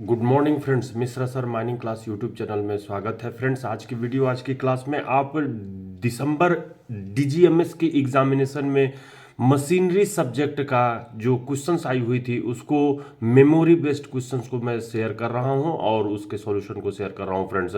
Good morning friends, Mishra sir mining class YouTube channel में स्वागत है। फ्रेंड्स, आज की क्लास में आप दिसंबर डीजीएमएस की एग्जामिनेशन में मशीनरी सब्जेक्ट का जो क्वेश्चंस आई हुई थी उसको मेमोरी बेस्ड क्वेश्चंस को मैं शेयर कर रहा हूं और उसके सॉल्यूशन को शेयर कर रहा हूं फ्रेंड्स।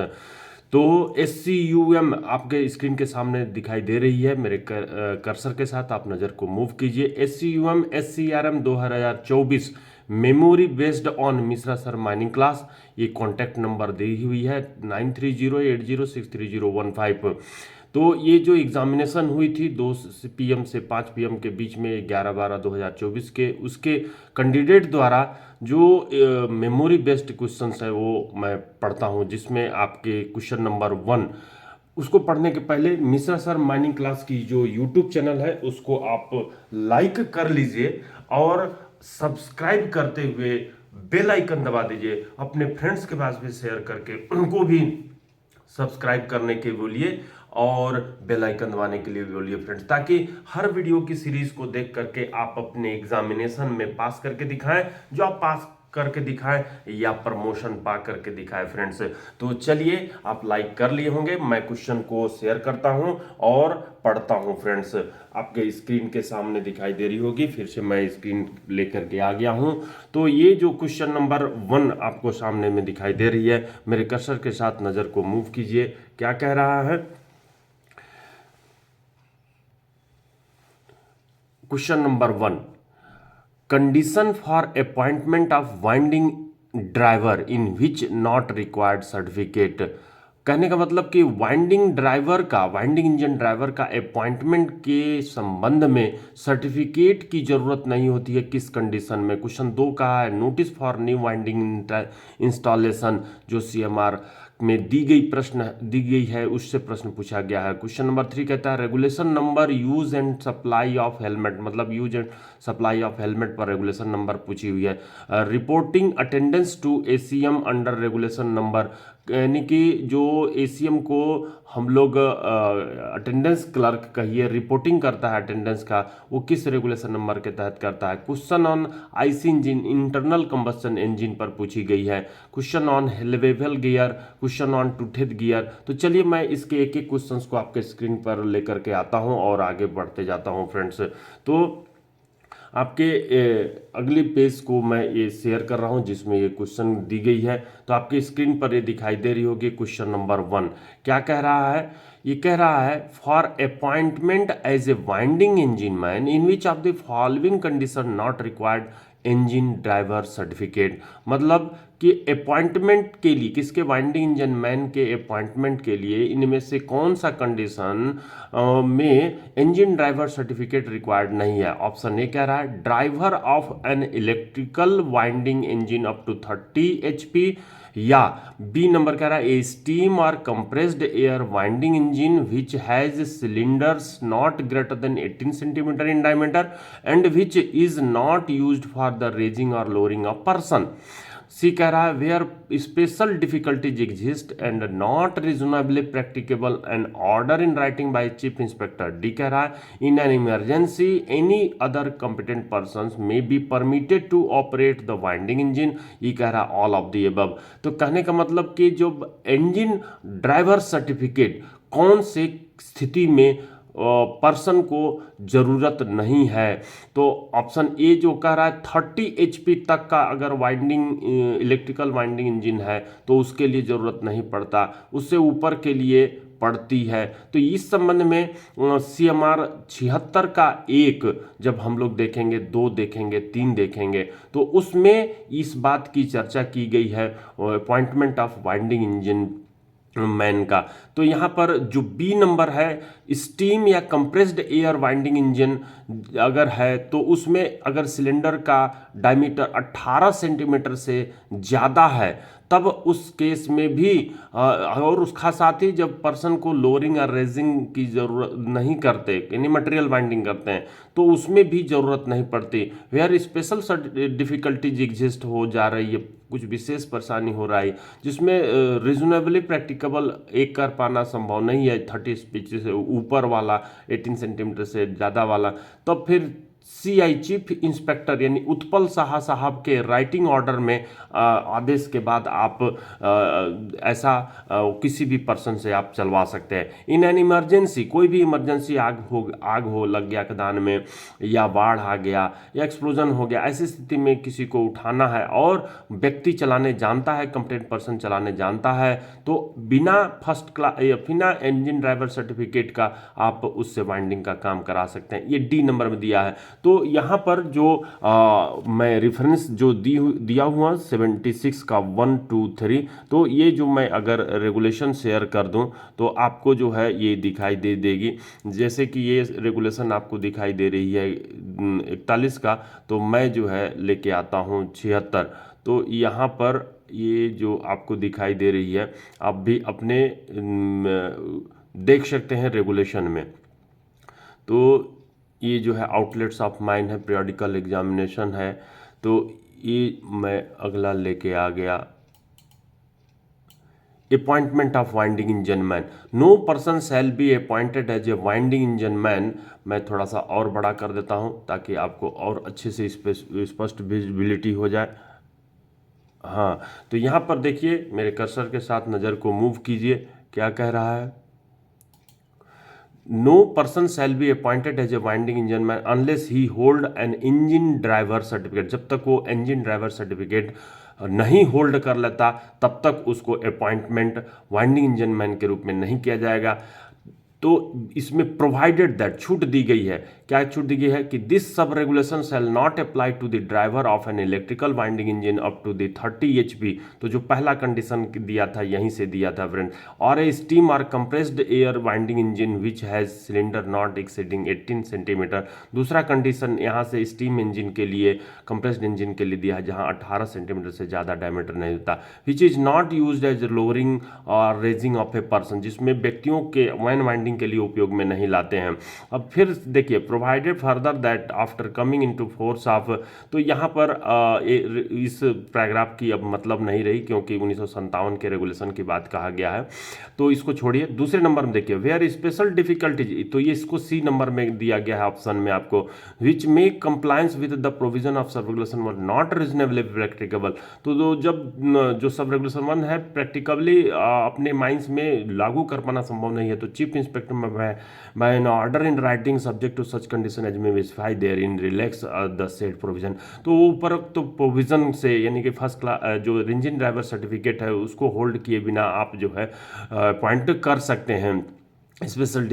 तो SCUM आपके स्क्रीन के सामने दिखाई दे रही है। मेरे कर्सर के साथ आप नज़र को मूव कीजिए। SCUM SCRM 2024 memory based on Mishra sir mining class, ये कॉन्टैक्ट नंबर दी हुई है 9308063015। तो ये जो एग्जामिनेशन हुई थी 2 PM से 5 PM के बीच में 11/12/2024 के, उसके कैंडिडेट द्वारा जो मेमोरी बेस्ड क्वेश्चंस है वो मैं पढ़ता हूँ, जिसमें आपके क्वेश्चन नंबर 1 उसको पढ़ने के पहले मिश्रा सर माइनिंग क्लास की जो यूट्यूब चैनल है उसको आप लाइक कर लीजिए और सब्सक्राइब करते हुए बेल आइकन दबा दीजिए। अपने फ्रेंड्स के पास भी शेयर करके उनको भी सब्सक्राइब करने के बोलिए और बेल आइकन दबाने के लिए बोलिए फ्रेंड्स, ताकि हर वीडियो की सीरीज को देख करके आप अपने एग्जामिनेशन में पास करके दिखाएं। जो आप पास करके दिखाएं या प्रमोशन पा करके दिखाएं फ्रेंड्स। तो चलिए, आप लाइक कर लिए होंगे, मैं क्वेश्चन को शेयर करता हूं और पढ़ता हूं फ्रेंड्स। आपके स्क्रीन के सामने दिखाई दे रही होगी, फिर से मैं स्क्रीन लेकर के आ गया हूं। तो ये जो क्वेश्चन नंबर 1 आपको सामने में दिखाई दे रही है, मेरे कर्सर के साथ नजर को मूव कीजिए। क्या कह रहा है question number 1? Condition for appointment of winding driver in which not required certificate. कहने का मतलब कि वाइंडिंग इंजन ड्राइवर का अपॉइंटमेंट के संबंध में सर्टिफिकेट की जरूरत नहीं होती है, किस कंडीशन में? क्वेश्चन 2 कहा है notice for new winding installation, जो CMR में दी गई है, उससे प्रश्न पूछा गया है। क्वेश्चन नंबर 3 कहता है regulation number use and supply of helmet, मतलब use and supply of helmet पर रेगुलेशन नंबर पूछी हुई है। Reporting attendance to ACM under regulation number, यानी कि जो ACM को हम लोग अटेंडेंस क्लर्क कहिए, रिपोर्टिंग करता है अटेंडेंस का, वो किस रेगुलेशन नंबर के तहत करता है। Question on IC engine, internal combustion engine पर पूछी गई है। Question on helical gear, question on toothed gear. तो चलिए, मैं इसके एक एक क्वेश्चन को आपके स्क्रीन पर लेकर के आता हूं और आगे बढ़ते जाता हूं फ्रेंड्स। तो आपके अगले पेज को मैं ये शेयर कर रहा हूं जिसमें ये क्वेश्चन दी गई है। तो आपके स्क्रीन पर ये दिखाई दे रही होगी क्वेश्चन नंबर 1। क्या कह रहा है? ये कह रहा है for appointment as a winding engine man in which of the following condition not required engine driver certificate. मतलब कि अपॉइंटमेंट के लिए, किसके? वाइंडिंग इंजन मैन के अपॉइंटमेंट के लिए इनमें से कौन सा कंडीशन में इंजन ड्राइवर सर्टिफिकेट रिक्वायर्ड नहीं है? ऑप्शन ए कह रहा है driver of an electrical winding engine up to 30 HP, या बी नंबर कह रहा है ए स्टीम और compressed air winding engine which has cylinders not greater than 18 centimeter in diameter and which is not used for the raising और lowering a person. C कह रहा है where special difficulties exist and not reasonably practicable and order in writing by chief inspector. D कह रहा है in an emergency any other competent person may be permitted to operate the winding engine. ये कह रहा है all of the above. तो कहने का मतलब कि जो इंजन ड्राइवर सर्टिफिकेट कौन से स्थिति में पर्सन को जरूरत नहीं है? तो ऑप्शन ए जो कह रहा है 30 HP तक का अगर वाइंडिंग इलेक्ट्रिकल वाइंडिंग इंजन है तो उसके लिए जरूरत नहीं पड़ता, उससे ऊपर के लिए पड़ती है। तो इस संबंध में CMR 76 का 1 जब हम लोग देखेंगे, 2 देखेंगे, 3 देखेंगे, तो उसमें इस बात की चर्चा की गई है appointment of winding engine man का। तो यहाँ पर जो बी नंबर है स्टीम या कंप्रेस्ड एयर वाइंडिंग इंजन अगर है तो उसमें अगर सिलेंडर का डायमीटर 18 सेंटीमीटर से ज़्यादा है तब उस केस में भी और उसका साथ ही जब पर्सन को लोअरिंग और रेजिंग की जरूरत नहीं करते, यानी मटेरियल बाइंडिंग करते हैं, तो उसमें भी जरूरत नहीं पड़ती। वेयर स्पेशल डिफिकल्टीज एग्जिस्ट हो जा रही है, कुछ विशेष परेशानी हो रहा है जिसमें रिजनेबली प्रैक्टिकेबल एक कर पाना संभव नहीं है 30 स्पीच से ऊपर वाला, 18 सेंटीमीटर से ज़्यादा वाला, तब फिर CI चीफ इंस्पेक्टर यानी उत्पल साहा साहब के राइटिंग ऑर्डर में आदेश के बाद आप ऐसा किसी भी पर्सन से आप चलवा सकते हैं। इन एन इमरजेंसी, कोई भी इमरजेंसी आग हो लग गया खदान में, या बाढ़ आ गया, या एक्सप्लोजन हो गया, ऐसी स्थिति में किसी को उठाना है और व्यक्ति चलाने जानता है, कंप्टेंट पर्सन चलाने जानता है, तो बिना फर्स्ट क्लास या बिना इंजन ड्राइवर सर्टिफिकेट का आप उससे वाइंडिंग का काम करा सकते हैं। ये डी नंबर में दिया है। तो यहाँ पर जो मैं रेफरेंस जो दिया हुआ 76 का 1 2 3, तो ये जो मैं अगर रेगुलेशन शेयर कर दूं तो आपको जो है ये दिखाई दे देगी। जैसे कि ये रेगुलेशन आपको दिखाई दे रही है 41 का, तो मैं जो है लेके आता हूँ 76। तो यहाँ पर ये जो आपको दिखाई दे रही है, आप भी अपने देख सकते हैं रेगुलेशन में। तो ये जो है आउटलेट्स ऑफ माइन है, पीरियोडिकल एग्जामिनेशन है। तो ये मैं अगला लेके आ गया, appointment of winding engine man. No person shall be appointed as a winding engine man. मैं थोड़ा सा और बड़ा कर देता हूं ताकि आपको और अच्छे से स्पष्ट विजिबिलिटी हो जाए। हाँ, तो यहाँ पर देखिए, मेरे कर्सर के साथ नज़र को मूव कीजिए, क्या कह रहा है। No person shall be appointed as a winding engine man unless he hold an engine driver certificate. जब तक वो इंजन ड्राइवर सर्टिफिकेट नहीं होल्ड कर लेता तब तक उसको अपॉइंटमेंट वाइंडिंग इंजन मैन के रूप में नहीं किया जाएगा। तो इसमें प्रोवाइडेड दैट छूट दी गई है, क्या छूट दी गई है कि this sub regulation shall not apply to the driver of an electrical winding engine up to the 30 HP। तो जो पहला कंडीशन दिया था यहीं से दिया था फ्रेंड। और ए स्टीम और compressed air winding engine which has cylinder not exceeding 18 centimetre. दूसरा कंडीशन यहाँ से स्टीम इंजन के लिए, कंप्रेस्ड इंजन के लिए दिया है जहाँ 18 सेंटीमीटर से ज़्यादा डायमीटर नहीं होता। Which is not used as lowering और रेजिंग ऑफ ए पर्सन, जिसमें व्यक्तियों के वैन वाइंडिंग के लिए उपयोग में नहीं लाते हैं। अब फिर देखिए, provided further that after coming into force of. तो यहाँ पर इस पैराग्राफ की अब मतलब नहीं रही क्योंकि 1957 के रेगुलेशन की बात कहा गया है, तो इसको छोड़िए। दूसरे नंबर में देखिए, वेयर स्पेशल डिफिकल्टीज, तो ये इसको सी नंबर में दिया गया है ऑप्शन में आपको। Which make compliance with the provision of sub regulation were not reasonably practicable. तो जब जो सब रेगुलेशन 1 है प्रैक्टिकली अपने माइंड्स में लागू कर पाना संभव नहीं है, तो chief inspector by an order in writing subject to such condition as may specify therein relax the said provision। तो ऊपर तो प्रोविजन से यानी कि फर्स्ट क्लास जो इंजन ड्राइवर सर्टिफिकेट है उसको होल्ड किए बिना आप जो है पॉइंट कर सकते हैं स्पेशल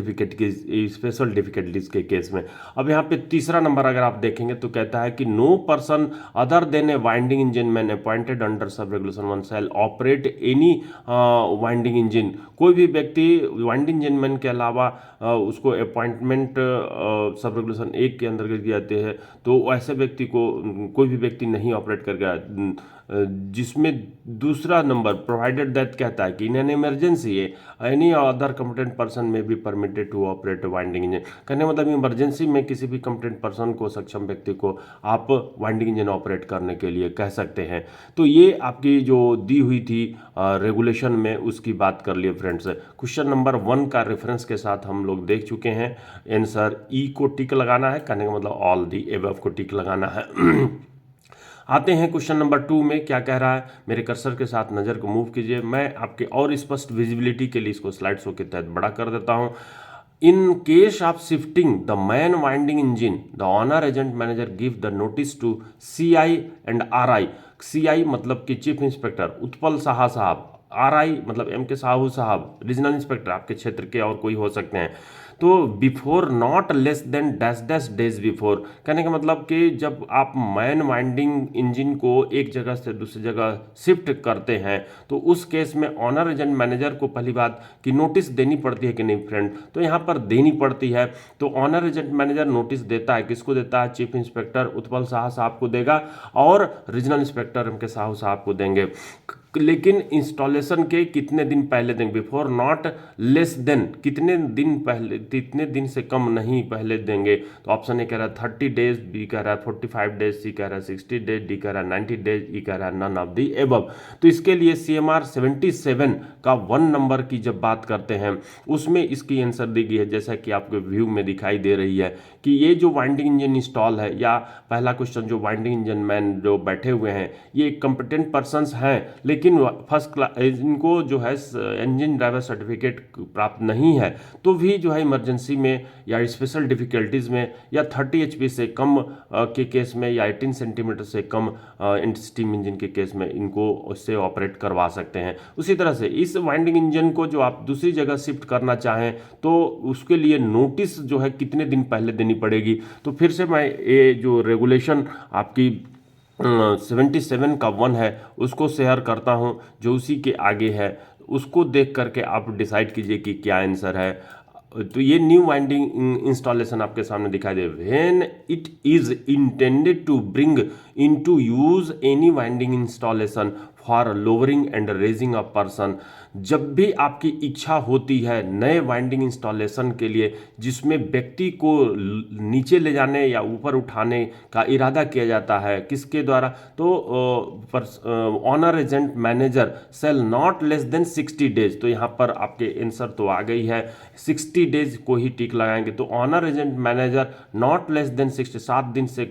डिफिकल्टीज के केस में। अब यहाँ पे तीसरा नंबर अगर आप देखेंगे तो कहता है कि no person other than a winding engine man appointed under sub regulation 1 shall operate any winding engine. कोई भी व्यक्ति वाइंडिंग इंजन मैन के अलावा उसको अपॉइंटमेंट सब रेगुलेशन 1 के अंतर्गत जाते हैं, तो ऐसे व्यक्ति को कोई भी व्यक्ति नहीं ऑपरेट करके, जिसमें दूसरा नंबर प्रोवाइडेड दैट कहता है कि in an emergency any other competent person may be permitted to operate winding engine. कहने मतलब इमरजेंसी में किसी भी कॉम्पिटेंट पर्सन को, सक्षम व्यक्ति को आप वाइंडिंग इंजन ऑपरेट करने के लिए कह सकते हैं। तो ये आपकी जो दी हुई थी रेगुलेशन में उसकी बात कर लिए फ्रेंड्स। क्वेश्चन नंबर 1 का रेफरेंस के साथ हम लोग देख चुके हैं। आंसर ई को टिक लगाना है, कहने का मतलब ऑल दी एबव को टिक लगाना है। आते हैं क्वेश्चन नंबर 2 में, क्या कह रहा है। मेरे कर्सर के साथ नज़र को मूव कीजिए, मैं आपके और स्पष्ट विजिबिलिटी के लिए इसको स्लाइड शो के तहत बड़ा कर देता हूं। In case of shifting the man winding engine the owner agent manager give the notice to CI and RI। CI मतलब कि चीफ इंस्पेक्टर उत्पल साहा साहब, RI मतलब MK साहू साहब, रीजनल इंस्पेक्टर आपके क्षेत्र के और कोई हो सकते हैं। तो before not less then dash dash days before, कहने का मतलब कि जब आप मैन वाइंडिंग इंजन को एक जगह से दूसरी जगह शिफ्ट करते हैं तो उस केस में ऑनर एजेंट मैनेजर को पहली बात कि नोटिस देनी पड़ती है कि नहीं फ्रेंड, तो यहाँ पर देनी पड़ती है। तो ऑनर एजेंट मैनेजर नोटिस देता है, किसको देता है, चीफ इंस्पेक्टर उत्पल साहा साहब को देगा और रीजनल इंस्पेक्टर MK साहू साहब को देंगे। लेकिन इंस्टॉलेशन के कितने दिन पहले देंगे, बिफोर नॉट लेस देन, कितने दिन पहले, कितने दिन से कम नहीं पहले देंगे। तो ऑप्शन ए कह रहा है 30 डेज, बी कह रहा है 45 डेज, सी कह रहा है 60 डेज, डी कह रहा है 90 डेज, ई कह रहा है नन ऑफ दी एबव। तो इसके लिए CMR 77 का 1 नंबर की जब बात करते हैं उसमें इसकी आंसर दी गई है, जैसा कि आपके व्यू में दिखाई दे रही है कि ये जो वाइंडिंग इंजन इंस्टॉल है, या पहला क्वेश्चन जो वाइंडिंग इंजन मैन जो बैठे हुए हैं ये कॉम्पिटेंट पर्सन्स हैं, लेकिन फर्स्ट क्लास इनको जो है इंजन ड्राइवर सर्टिफिकेट प्राप्त नहीं है, तो भी जो है इमरजेंसी में या स्पेशल डिफिकल्टीज़ में या 30 HP से कम के केस में या 18 सेंटीमीटर से कम स्टीम इंजन के केस में इनको उससे ऑपरेट करवा सकते हैं। उसी तरह से इस वाइंडिंग इंजन को जो आप दूसरी जगह शिफ्ट करना चाहें तो उसके लिए नोटिस जो है कितने दिन पहले देनी पड़ेगी। तो फिर से मैं ये जो रेगुलेशन आपकी 77 का 1 है उसको शेयर करता हूं, जो उसी के आगे है उसको देख करके आप डिसाइड कीजिए कि क्या आंसर है। तो ये न्यू वाइंडिंग इंस्टॉलेशन आपके सामने दिखाई दे, when it is intended to bring into use any winding installation for lowering and raising a person. जब भी आपकी इच्छा होती है नए वाइंडिंग इंस्टॉलेशन के लिए जिसमें व्यक्ति को नीचे ले जाने या ऊपर उठाने का इरादा किया जाता है, किसके द्वारा, तो owner agent manager shall not less than 60 days. तो यहाँ पर आपके आंसर तो आ गई है, 60 डेज को ही टिक लगाएंगे। तो owner agent manager not less than 60, 7 दिन से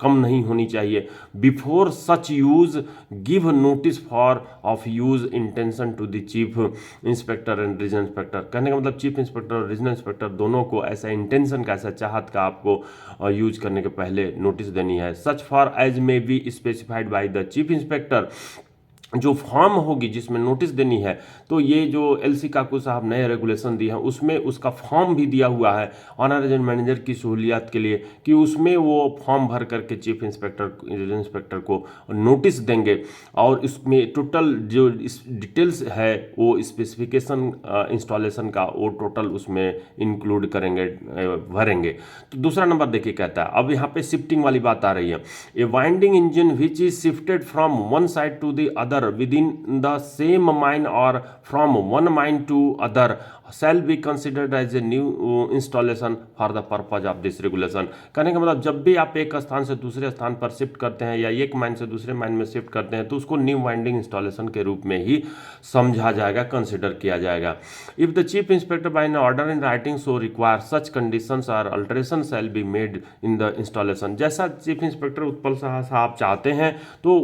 कम नहीं होनी चाहिए। Before such use give notice for of use intention to the chief inspector and regional inspector. कहने का मतलब चीफ इंस्पेक्टर और रीजनल इंस्पेक्टर दोनों को ऐसा इंटेंशन का, ऐसा चाहत का आपको यूज करने के पहले नोटिस देनी है। Such form as may be specified by the chief inspector. जो फॉर्म होगी जिसमें नोटिस देनी है, तो ये जो एलसी काकू साहब नए रेगुलेशन दिए हैं उसमें उसका फॉर्म भी दिया हुआ है ऑनर एजेंट मैनेजर की सहूलियत के लिए, कि उसमें वो फॉर्म भर करके चीफ इंस्पेक्टर को नोटिस देंगे और इसमें टोटल जो डिटेल्स है वो स्पेसिफिकेशन इंस्टॉलेशन का वो टोटल उसमें इंक्लूड करेंगे, भरेंगे। तो दूसरा नंबर देखिए कहता है, अब यहाँ पे शिफ्टिंग वाली बात आ रही है। A winding engine which is shifted from one side to the other within the same mine or from one mine to other shall be considered as a new installation for the purpose of this regulation। कहने का मतलब जब भी आप एक स्थान से दूसरे स्थान पर शिफ्ट करते हैं या एक माइन से दूसरे माइन में शिफ्ट करते हैं तो उसको न्यू वाइंडिंग इंस्टॉलेशन के रूप में ही समझा जाएगा, कंसिडर किया जाएगा। If the chief inspector by an order in writing so require such conditions और alteration shall be made in the installation. जैसा चीफ इंस्पेक्टर उत्पल साहब चाहते हैं तो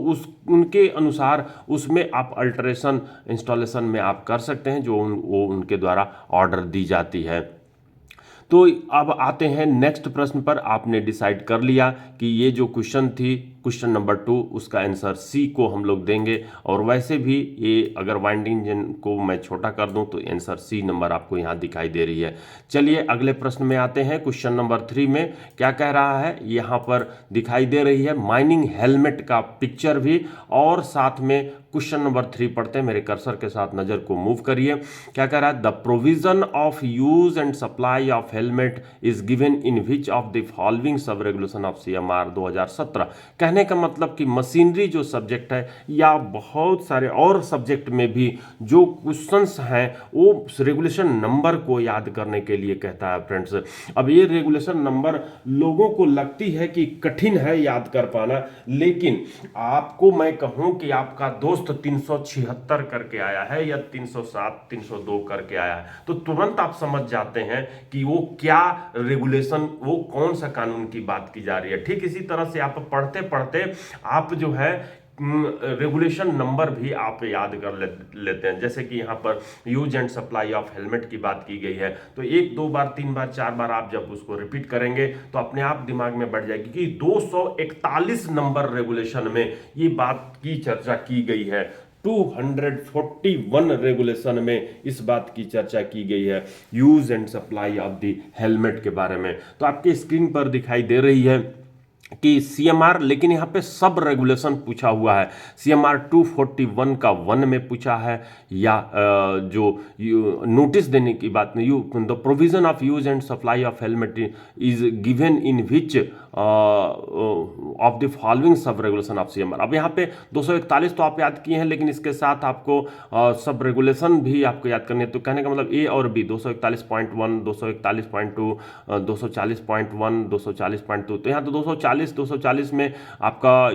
उनके अनुसार उसमें आप अल्टरेशन इंस्टॉलेशन में आप कर सकते हैं, जो वो उनके द्वारा ऑर्डर दी जाती है। तो अब आते हैं नेक्स्ट प्रश्न पर। आपने डिसाइड कर लिया कि ये जो क्वेश्चन थी क्वेश्चन नंबर 2 उसका आंसर सी को हम लोग देंगे, और वैसे भी ये अगर वाइंडिंग इंजन को मैं छोटा कर दूं तो आंसर सी नंबर आपको यहाँ दिखाई दे रही है। चलिए अगले प्रश्न में आते हैं। क्वेश्चन नंबर 3 में क्या कह रहा है, यहाँ पर दिखाई दे रही है माइनिंग हेलमेट का पिक्चर भी, और साथ में क्वेश्चन नंबर 3 पढ़ते हैं। मेरे कर्सर के साथ नजर को मूव करिए। क्या कह रहा है, the provision of use and supply of helmet is given in which of the following sub regulation of CMR 2017। कहने का मतलब कि मशीनरी जो सब्जेक्ट है या बहुत सारे और सब्जेक्ट में भी जो क्वेश्चंस हैं वो रेगुलेशन नंबर को याद करने के लिए कहता है फ्रेंड्स। अब ये रेगुलेशन नंबर लोगों को लगती है कि कठिन है याद कर पाना, लेकिन आपको मैं कहूं कि आपका दोस्त 376 करके आया है या 307 302 करके आया है तो तुरंत आप समझ जाते हैं कि वो क्या रेगुलेशन, वो कौन सा कानून की बात की जा रही है। ठीक इसी तरह से आप पढ़ते पढ़ते आप जो है रेगुलेशन नंबर भी आप याद कर लेते हैं। जैसे कि यहाँ पर use and supply of helmet की बात की गई है, तो 1 2 बार 3 बार 4 बार आप जब उसको रिपीट करेंगे तो अपने आप दिमाग में बैठ जाएगी कि 241 नंबर रेगुलेशन में ये बात की चर्चा की गई है। 241 रेगुलेशन में इस बात की चर्चा की गई है use and supply of the helmet के बारे में। तो आपके स्क्रीन पर दिखाई दे रही है कि CMR, लेकिन यहाँ पे सब रेगुलेशन पूछा हुआ है। CMR 241 का 1 में पूछा है, या जो नोटिस देने की बात नहीं, the provision of use and supply of helmet is given in which of the following sub regulation of CMR। अब यहाँ पे 241 तो आप याद किए हैं, लेकिन इसके साथ आपको सब रेगुलेशन भी आपको याद करने, तो कहने का मतलब A और B 241.1 241.2 240.1 240.2, तो यहाँ तो 240 240 में आपका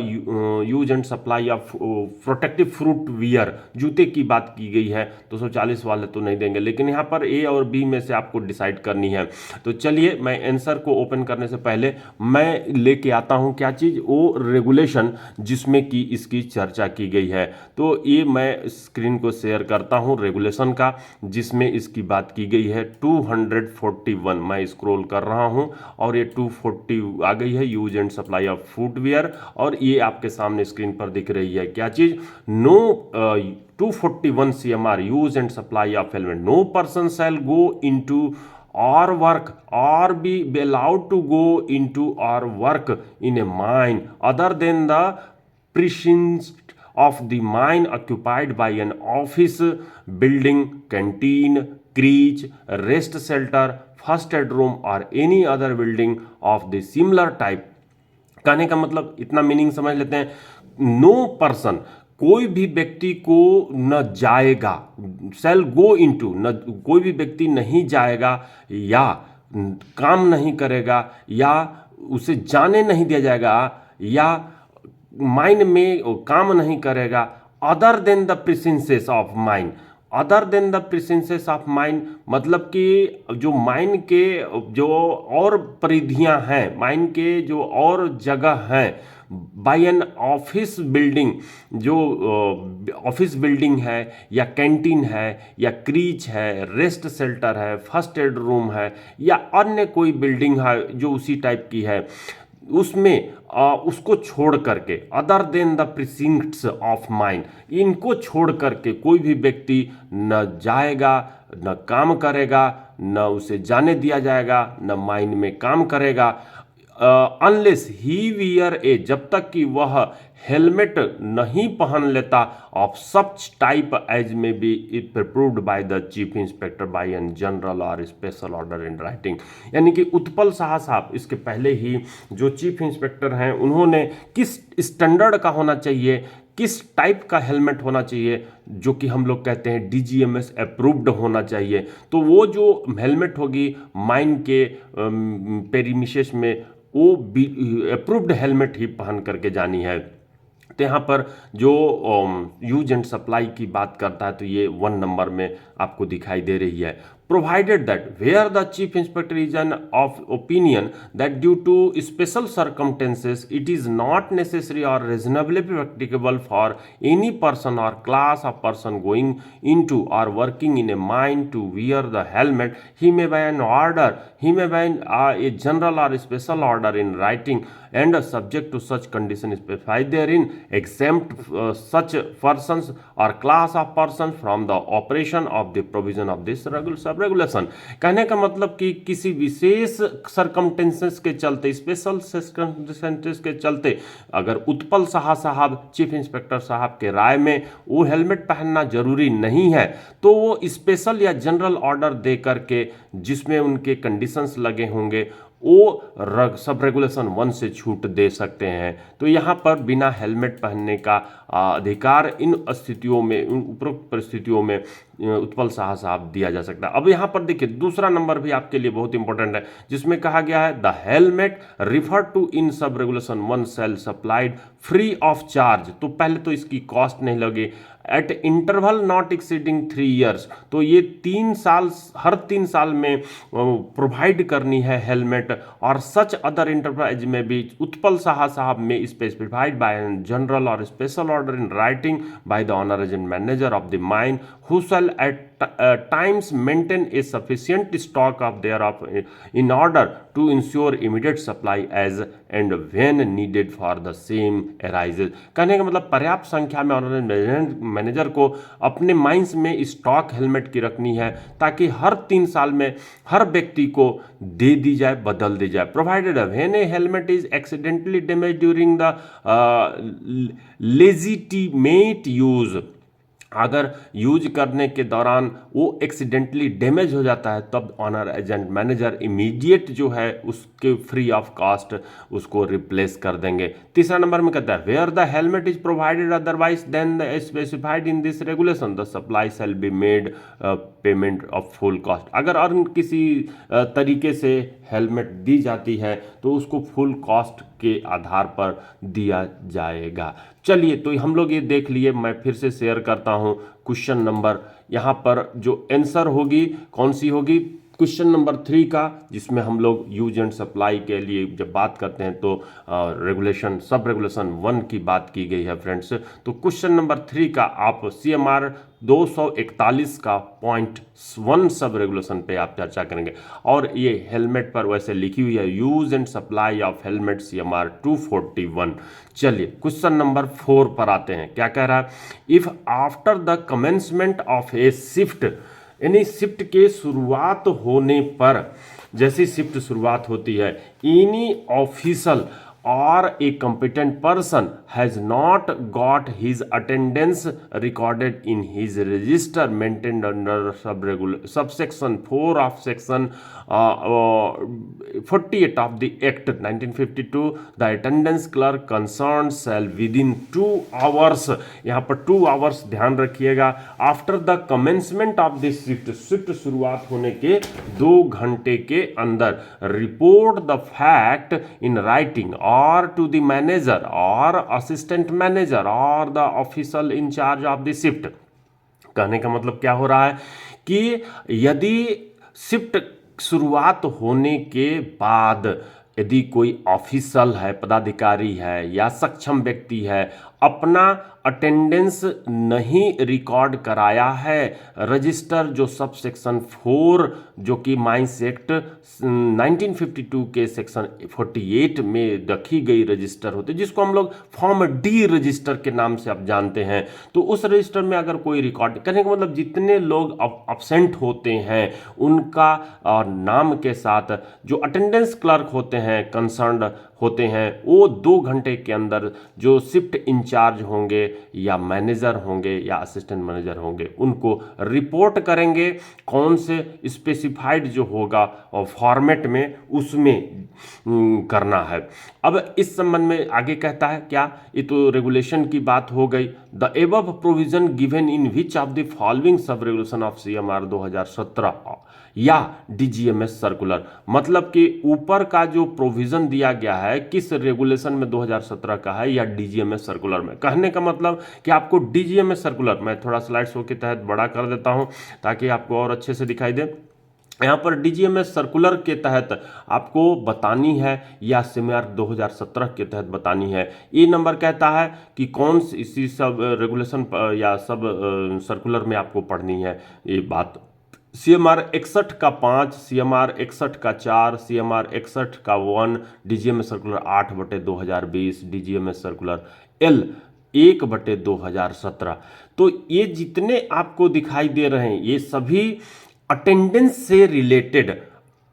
use and supply of protective fruit wear जूते की बात की गई है, 240 वाले तो नहीं देंगे, लेकिन यहाँ पर ए और बी में से आपको डिसाइड करनी है। तो चलिए मैं आंसर को ओपन करने से पहले मैं लेके आता हूँ क्या चीज़, वो रेगुलेशन जिसमें कि इसकी चर्चा की गई है। तो ये मैं स्क्रीन को शेयर करता हूँ रेगुलेशन का, जिसमें इसकी बात की गई है 241। मैं स्क्रॉल कर रहा हूँ और ये 240 आ गई है, use and supply of footwear, और ये आपके सामने स्क्रीन पर दिख रही है क्या चीज़, no 241 CMR use and supply of helmet, no person shall go into or work or be allowed to go into or work in a mine other than the precincts of the mine occupied by an office building, canteen, creche, rest shelter, first aid room or any other building of the similar type। कहने का मतलब इतना meaning समझ लेते हैं, no person कोई भी व्यक्ति को न जाएगा, सेल गो इनटू न कोई भी व्यक्ति नहीं जाएगा या काम नहीं करेगा या उसे जाने नहीं दिया जाएगा या माइन में काम नहीं करेगा, other than the precincts of mine. Other than the precincts of mine मतलब कि जो माइन के जो और परिधियां हैं, माइन के जो और जगह हैं, बाय एन ऑफिस बिल्डिंग, जो ऑफिस बिल्डिंग है या कैंटीन है या क्रीच है, रेस्ट शेल्टर है, फर्स्ट एड रूम है या अन्य कोई बिल्डिंग है जो उसी टाइप की है, उसमें उसको छोड़ करके, other than the precincts of mine, इनको छोड़ करके कोई भी व्यक्ति न जाएगा, न काम करेगा, न उसे जाने दिया जाएगा, न माइन में काम करेगा, अनलेस ही वियर ए, जब तक कि वह हेलमेट नहीं पहन लेता, of such type as may be approved by the chief inspector by an general और स्पेशल ऑर्डर इन राइटिंग। यानी कि उत्पल शाह साहब इसके पहले ही जो चीफ इंस्पेक्टर हैं, उन्होंने किस स्टैंडर्ड का होना चाहिए, किस टाइप का हेलमेट होना चाहिए, जो कि हम लोग कहते हैं DGMS अप्रूव्ड होना चाहिए, तो वो जो हेलमेट होगी माइन के पेरीमिसेस में, वो अप्रूव्ड हेलमेट ही पहन करके जानी है। तो यहाँ पर जो यूज एंड सप्लाई की बात करता है तो ये 1 नंबर में आपको दिखाई दे रही है। Provided that where the chief inspector is of opinion that due to special circumstances it is not necessary or reasonably practicable for any person or class of person going into or working in a mine to wear the helmet, he may by an order, he may by a general or special order in writing and subject to such condition specified therein exempt such persons or class of persons from the operation of the provision of this regulation. कहने का मतलब कि किसी विशेष circumstances के चलते, special circumstances के चलते, अगर उत्पल शाह साहब चीफ इंस्पेक्टर साहब के राय में वो हेलमेट पहनना जरूरी नहीं है, तो वो स्पेशल या जनरल ऑर्डर दे करके जिसमें उनके कंडीशंस लगे होंगे वो सब रेगुलेशन 1 से छूट दे सकते हैं। तो यहाँ पर बिना हेलमेट पहनने का अधिकार इन स्थितियों में, उपरोक्त परिस्थितियों में उत्पल शाह साहब दिया जा सकता है। अब यहाँ पर देखिए दूसरा नंबर भी आपके लिए बहुत इंपॉर्टेंट है, जिसमें कहा गया है the helmet refer to in sub regulation 1 shall supplied free of charge. तो पहले तो इसकी कॉस्ट नहीं लगी, at interval not exceeding 3 years, तो ये 3 साल, हर 3 साल में प्रोवाइड करनी है हेलमेट, और सच अदर इंटरप्राइज में भी उत्पल शाह साहब में स्पेसिफाइड बाय जनरल और special order in writing by the owner agent manager of the mine who shall at times maintain a sufficient stock of thereof in order to ensure immediate supply as and when needed for the same arises। कहने का मतलब पर्याप्त संख्या में honour manager को अपने mines में stock helmet की रखनी है, ताकि हर 3 साल में हर व्यक्ति को दे दी जाए, बदल दी जाए। Provided when A helmet is accidentally damage during the legitimate use, अगर यूज करने के दौरान वो एक्सीडेंटली डैमेज हो जाता है, तब ऑनर एजेंट मैनेजर इमीडिएट जो है उसके फ्री ऑफ कॉस्ट उसको रिप्लेस कर देंगे। तीसरा नंबर में कहता है where the helmet is provided otherwise than the specified in this regulation the supply shall be made payment of full cost. अगर और किसी तरीके से हेलमेट दी जाती है तो उसको फुल कॉस्ट के आधार पर दिया जाएगा। चलिए, तो हम लोग ये देख लिए, मैं फिर से शेयर करता हूँ क्वेश्चन नंबर, यहाँ पर जो आंसर होगी कौन सी होगी, क्वेश्चन नंबर 3 का, जिसमें हम लोग यूज एंड सप्लाई के लिए जब बात करते हैं तो रेगुलेशन सब रेगुलेशन 1 की बात की गई है फ्रेंड्स। तो क्वेश्चन नंबर 3 का आप CMR 241 का .1 सब रेगुलेशन पे आप चर्चा करेंगे। और ये हेलमेट पर वैसे लिखी हुई है use and supply of helmet CMR 241। चलिए क्वेश्चन नंबर 4 पर आते हैं, क्या कह रहा है, if after the commencement of A shift, यानी शिफ्ट के शुरुआत होने पर, जैसी शिफ्ट शुरुआत होती है, any officer or a competent person has not got his attendance recorded in his register maintained under subsection 4 of section 48 of the Act 1952, the attendance clerk concerned shall within 2 hours, यहाँ पर 2 hours ध्यान रखिएगा, after the commencement of this shift, shift शुरुआत होने के 2 घंटे के अंदर, report the fact in writing or to the manager or assistant manager or the official in charge of the shift। कहने का मतलब क्या हो रहा है कि यदि शिफ्ट शुरुआत होने के बाद यदि कोई ऑफिसर है, पदाधिकारी है या सक्षम व्यक्ति है, अपना अटेंडेंस नहीं रिकॉर्ड कराया है, रजिस्टर जो सब सेक्शन 4 जो कि माइंस एक्ट 1952 के सेक्शन 48 में रखी गई रजिस्टर होती है, जिसको हम लोग फॉर्म डी रजिस्टर के नाम से आप जानते हैं। तो उस रजिस्टर में अगर कोई रिकॉर्ड, कहने का मतलब जितने लोग अब्सेंट होते हैं उनका नाम के साथ जो अटेंडेंस क्लर्क होते हैं, कंसर्न्ड होते हैं, वो 2 घंटे के अंदर जो शिफ्ट इंचार्ज होंगे या मैनेजर होंगे या असिस्टेंट मैनेजर होंगे, उनको रिपोर्ट करेंगे, कौन से स्पेसिफाइड जो होगा और फॉर्मेट में उसमें करना है। अब इस संबंध में आगे कहता है क्या, ये तो रेगुलेशन की बात हो गई। The above provision given in which of the following sub regulation of CMR 2017 या DGMS सर्कुलर, मतलब कि ऊपर का जो प्रोविजन दिया गया है किस रेगुलेशन में 2017 का है या DGMS सर्कुलर में। कहने का मतलब कि आपको DGMS सर्कुलर, मैं थोड़ा स्लाइड शो के तहत बड़ा कर देता हूं ताकि आपको और अच्छे से दिखाई दे। यहाँ पर DGMS सर्कुलर के तहत आपको बतानी है या CMR 2017 के तहत बतानी है। ये नंबर कहता है कि कौन इसी सब रेगुलेशन या सब सर्कुलर में आपको पढ़नी है ये बात। CMR 61 का 5, CMR 61 का 4, CMR 61 का 1, DGMS circular 8/2020, DGMS circular L 1/2017। तो ये जितने आपको दिखाई दे रहे हैं ये सभी अटेंडेंस से रिलेटेड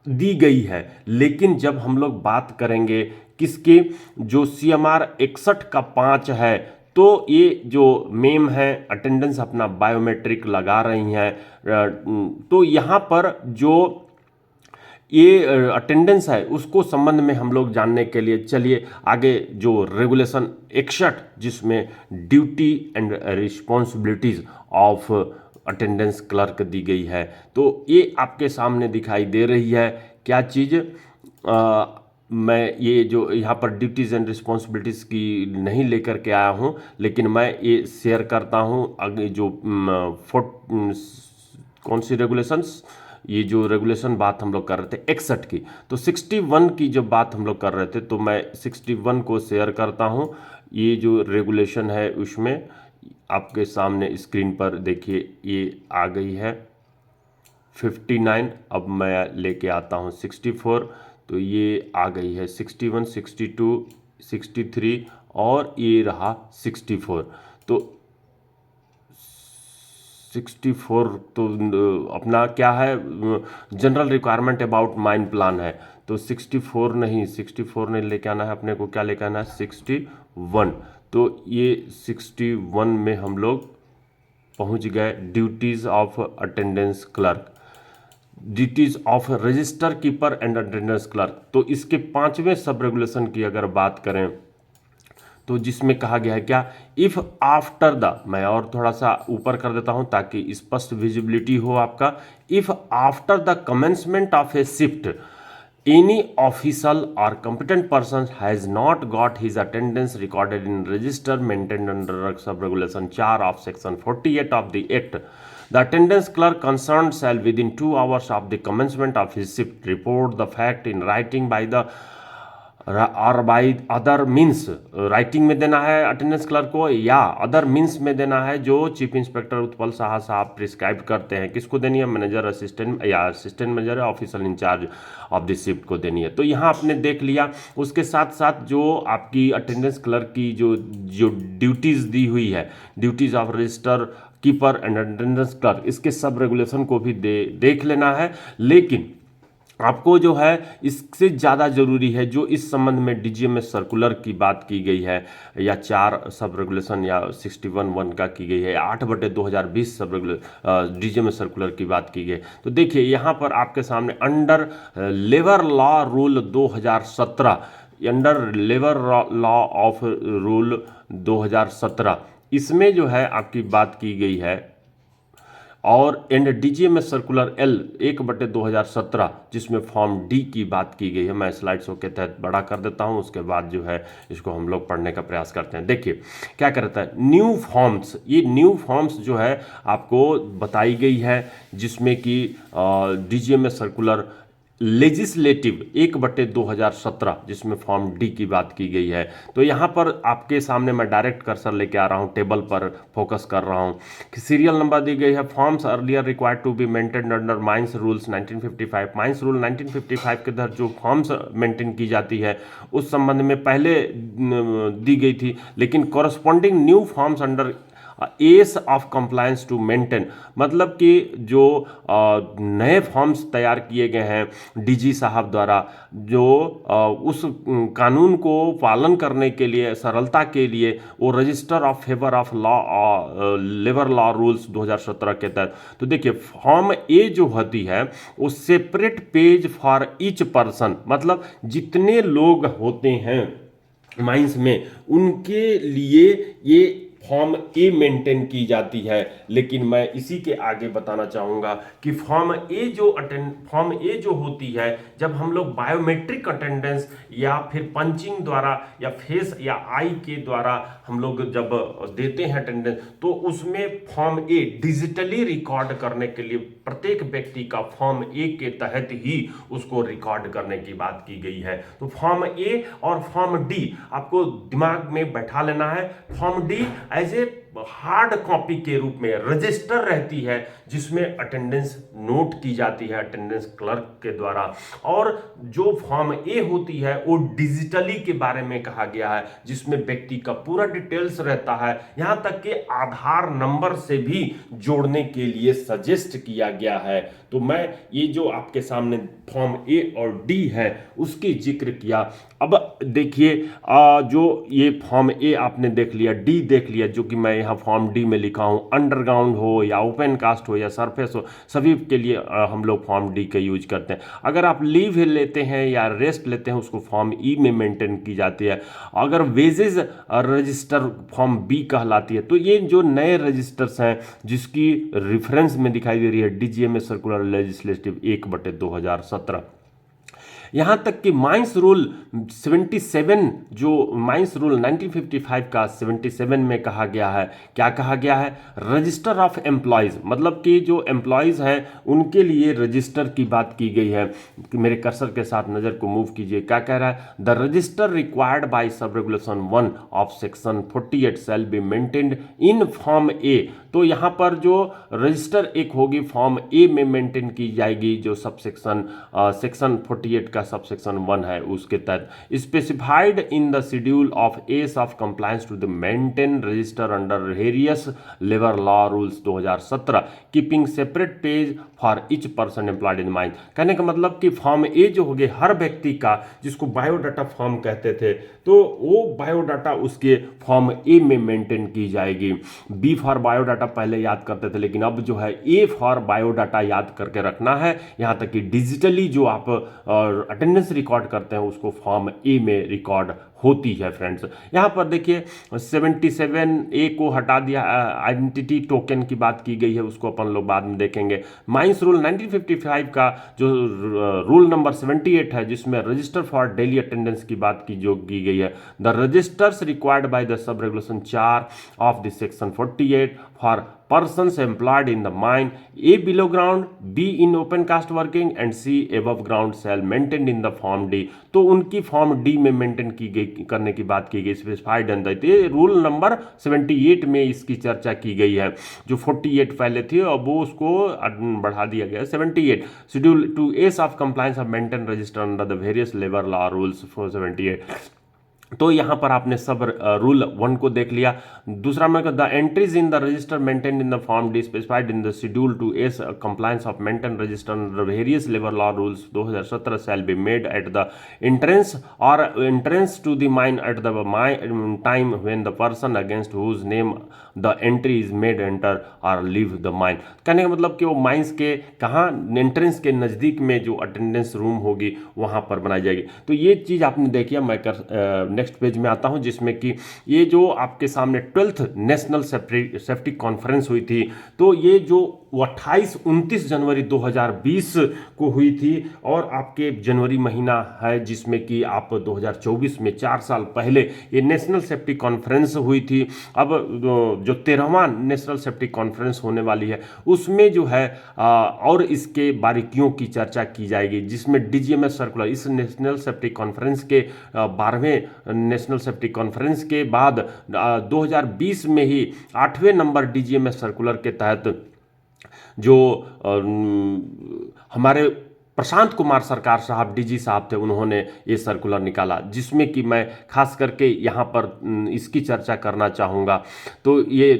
दी गई है, लेकिन जब हम लोग बात करेंगे किसके, जो CMR 61 का 5 है, तो ये जो मेम है अटेंडेंस अपना बायोमेट्रिक लगा रही हैं, तो यहाँ पर जो ये अटेंडेंस है उसको संबंध में हम लोग जानने के लिए चलिए आगे जो रेगुलेशन 61 जिसमें duty and responsibilities of attendance clerk दी गई है, तो ये आपके सामने दिखाई दे रही है क्या चीज़। मैं ये जो यहाँ पर ड्यूटीज़ एंड रिस्पॉन्सिबिलिटीज़ की नहीं लेकर के आया हूँ, लेकिन मैं ये शेयर करता हूँ आगे जो कौन सी रेगुलेशंस, ये जो रेगुलेशन बात हम लोग कर रहे थे 61 की, तो 61 की जब बात हम लोग कर रहे थे तो मैं 61 को शेयर करता हूँ। ये जो रेगुलेशन है उसमें आपके सामने स्क्रीन पर देखिए ये आ गई है 59। अब मैं लेके आता हूँ 64, तो ये आ गई है 61, 62, 63 और ये रहा 64। तो 64 तो अपना क्या है, general requirement about mine plan है, तो 64 नहीं लेके आना है अपने को, क्या लेके आना है 61। तो ये 61 में हम लोग पहुंच गए। Duties of attendance clerk, duties of register keeper and attendance clerk, तो इसके 5वें सब रेगुलेशन की अगर बात करें तो जिसमें कहा गया है क्या, इफ आफ्टर द, मैं और थोड़ा सा ऊपर कर देता हूं ताकि स्पष्ट विजिबिलिटी हो आपका, if after the commencement of A shift any official or competent person has not got his attendance recorded in register maintained under sub-regulation 4 of section 48 of the act, the attendance clerk concerned shall within 2 hours of the commencement of his shift report the fact in writing by the और by other means, writing में देना है attendance clerk को या other means में देना है जो चीफ इंस्पेक्टर उत्पल साहा साहब प्रिस्क्राइब करते हैं। किसको देनी है? मैनेजर, असिस्टेंट या assistant manager, officer incharge of the shift को देनी है। तो यहाँ आपने देख लिया। उसके साथ साथ जो आपकी अटेंडेंस क्लर्क की जो ड्यूटीज़ दी हुई है, duties of register keeper and attendance clerk, इसके सब रेगुलेशन को भी देख लेना है। लेकिन आपको जो है इससे ज़्यादा ज़रूरी है जो इस संबंध में डीजीएमएस सर्कुलर की बात की गई है या 4 सब रेगुलेशन या 61(1) का की गई है, 8/2020 सब डीजीएमएस सर्कुलर की बात की गई। तो देखिए यहाँ पर आपके सामने under labour law rule 2017, under labour law of rule 2017 इसमें जो है आपकी बात की गई है और एंड डीजीएमएस सर्कुलर L 1/2017 जिसमें फॉर्म डी की बात की गई है। मैं स्लाइड्स के तहत बड़ा कर देता हूं, उसके बाद जो है इसको हम लोग पढ़ने का प्रयास करते हैं। देखिए क्या करता है, न्यू फॉर्म्स, ये न्यू फॉर्म्स जो है आपको बताई गई है जिसमें कि डीजीएमएस सर्कुलर लेजिस्लेटिव 1/2017 जिसमें फॉर्म डी की बात की गई है। तो यहाँ पर आपके सामने मैं डायरेक्ट कर्सर लेके आ रहा हूँ, टेबल पर फोकस कर रहा हूँ कि सीरियल नंबर दी गई है। Forms earlier required to be maintain under mines rules 1955। Mines rule 1955 के तहत जो फॉर्म्स मेंटेन की जाती है उस संबंध में पहले दी गई थी, लेकिन corresponding new forms under ease of compliance to maintain, मतलब कि जो नए फॉर्म्स तैयार किए गए हैं डीजी साहब द्वारा जो उस कानून को पालन करने के लिए, सरलता के लिए वो register of favour of law labour law rules 2017 के तहत। तो देखिए फॉर्म ए जो होती है वो separate page for each person, मतलब जितने लोग होते हैं माइंस में उनके लिए ये फॉर्म ए मेंटेन की जाती है। लेकिन मैं इसी के आगे बताना चाहूँगा कि फॉर्म ए जो होती है जब हम लोग बायोमेट्रिक अटेंडेंस या फिर पंचिंग द्वारा या फेस या आई के द्वारा हम लोग जब देते हैं अटेंडेंस तो उसमें फॉर्म ए डिजिटली रिकॉर्ड करने के लिए प्रत्येक व्यक्ति का फॉर्म ए के तहत ही उसको रिकॉर्ड करने की बात की गई है। तो फॉर्म ए और फॉर्म डी आपको दिमाग में बैठा लेना है। Form D as a hard copy के रूप में रजिस्टर रहती है जिसमें अटेंडेंस नोट की जाती है अटेंडेंस क्लर्क के द्वारा, और जो फॉर्म ए होती है वो डिजिटली के बारे में कहा गया है जिसमें व्यक्ति का पूरा डिटेल्स रहता है, यहां तक कि आधार नंबर से भी जोड़ने के लिए सजेस्ट किया गया है। तो मैं ये जो आपके सामने फॉर्म ए और डी है उसकी जिक्र किया। अब देखिए जो ये फॉर्म ए आपने देख लिया, डी देख लिया, जो कि मैं यहाँ फॉर्म डी में लिखा हूँ। अंडरग्राउंड हो या ओपन कास्ट हो या सरफेस हो, सभी के लिए हम लोग फॉर्म डी का यूज करते हैं। अगर आप लीव लेते हैं या रेस्ट लेते हैं उसको फॉर्म ई में मेंटेन की जाती है। अगर वेजेज रजिस्टर फॉर्म बी कहलाती है। तो ये जो नए रजिस्टर्स हैं जिसकी रिफरेंस में दिखाई दे रही है डीजीएमएस सर्कुलर लेजिस्लेटिव 1/2017। यहाँ तक कि माइंस रूल 77, जो माइंस रूल 1955 का 77 में कहा गया है, क्या कहा गया है, रजिस्टर ऑफ एम्प्लॉयज़, मतलब कि जो एम्प्लॉयज़ हैं उनके लिए रजिस्टर की बात की गई है। मेरे कर्सर के साथ नज़र को मूव कीजिए, क्या कह रहा है, the register required by sub regulation 1 of section 48 shall be maintained in form A. तो यहाँ पर जो रजिस्टर एक होगी फॉर्म ए में मेंटेन की जाएगी, जो सब सेक्शन 48 का सब सेक्शन 1 है उसके तहत specified in the schedule of ease of compliance to the maintain register under various labour law rules 2017 keeping separate page for each person employed in mines. कहने का मतलब कि फॉर्म ए जो हो गए हर व्यक्ति का, जिसको बायोडाटा फॉर्म कहते थे, तो वो बायोडाटा उसके फॉर्म ए में मेंटेन की जाएगी। बी फॉर बायोडाटा पहले याद करते थे, लेकिन अब जो है ए फॉर बायोडाटा याद करके रखना है। यहाँ तक कि डिजिटली जो आप अटेंडेंस रिकॉर्ड करते हैं उसको फॉर्म ए में रिकॉर्ड होती है फ्रेंड्स। यहाँ पर देखिए 77A को हटा दिया, आइडेंटिटी टोकन की बात की गई है, उसको अपन लोग बाद में देखेंगे। माइंस रूल 1955 का जो रूल नंबर 78 है, जिसमें रजिस्टर फॉर डेली अटेंडेंस की बात की गई है। The registers required by the sub regulation 4 of the section 48 for persons employed in the mine, A below ground, B in open cast working and C above ground shall maintained in the form D। तो उनकी form D में maintain की गई, करने की बात की गई, स्पेसिफाइड अंदर। तो ये रूल नंबर 78 में इसकी चर्चा की गई है। जो 48 पहले थी और वो उसको बढ़ा दिया गया 78। Schedule 2A of compliance of maintain register under the various labour law rules for 78। तो यहाँ पर आपने सब रूल 1 को देख लिया। दूसरा में the entries in the register maintain in the form D specified in the schedule 2A compliance of maintain register under various labour law rules 2017 shall be made at the entrance और entrance to the mine at the time when the person against whose name the entry is made enter और leave the mine. कहने का मतलब कि वो mines के कहाँ, entrance के नज़दीक में जो अटेंडेंस रूम होगी वहाँ पर बनाई जाएगी। तो ये चीज़ आपने देखी। मैं नेक्स्ट पेज में आता हूं, जिसमें कि ये जो आपके सामने 12th नेशनल सेफ्टी कॉन्फ्रेंस हुई थी, तो ये जो 28-29 जनवरी 2020 को हुई थी और आपके जनवरी महीना है, जिसमें कि आप 2024 में 4 साल पहले ये नेशनल सेफ्टी कॉन्फ्रेंस हुई थी। अब जो 13वां नेशनल सेफ्टी कॉन्फ्रेंस होने वाली है, उसमें जो है और इसके बारीकियों की चर्चा की जाएगी, जिसमें DGMS सर्कुलर, इस नेशनल सेफ्टी कॉन्फ्रेंस के 12वें नेशनल सेफ्टी कॉन्फ्रेंस के बाद 2020 में ही 8वें नंबर DGMS सर्कुलर के तहत जो हमारे प्रशांत कुमार सरकार साहब, DG साहब थे, उन्होंने ये सर्कुलर निकाला, जिसमें कि मैं खास करके यहाँ पर इसकी चर्चा करना चाहूँगा। तो ये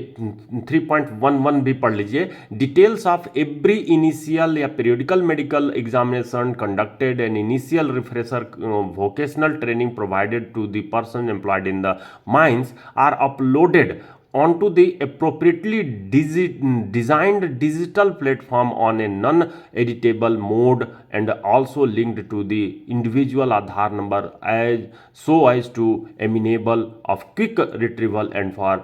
3.11 भी पढ़ लीजिए। डिटेल्स ऑफ एवरी इनिशियल या periodical medical examination conducted and initial refresher vocational training provided to the person employed in the mines are uploaded onto the appropriately designed digital platform on a non-editable mode and also linked to the individual Aadhaar number as to enable of quick retrieval and for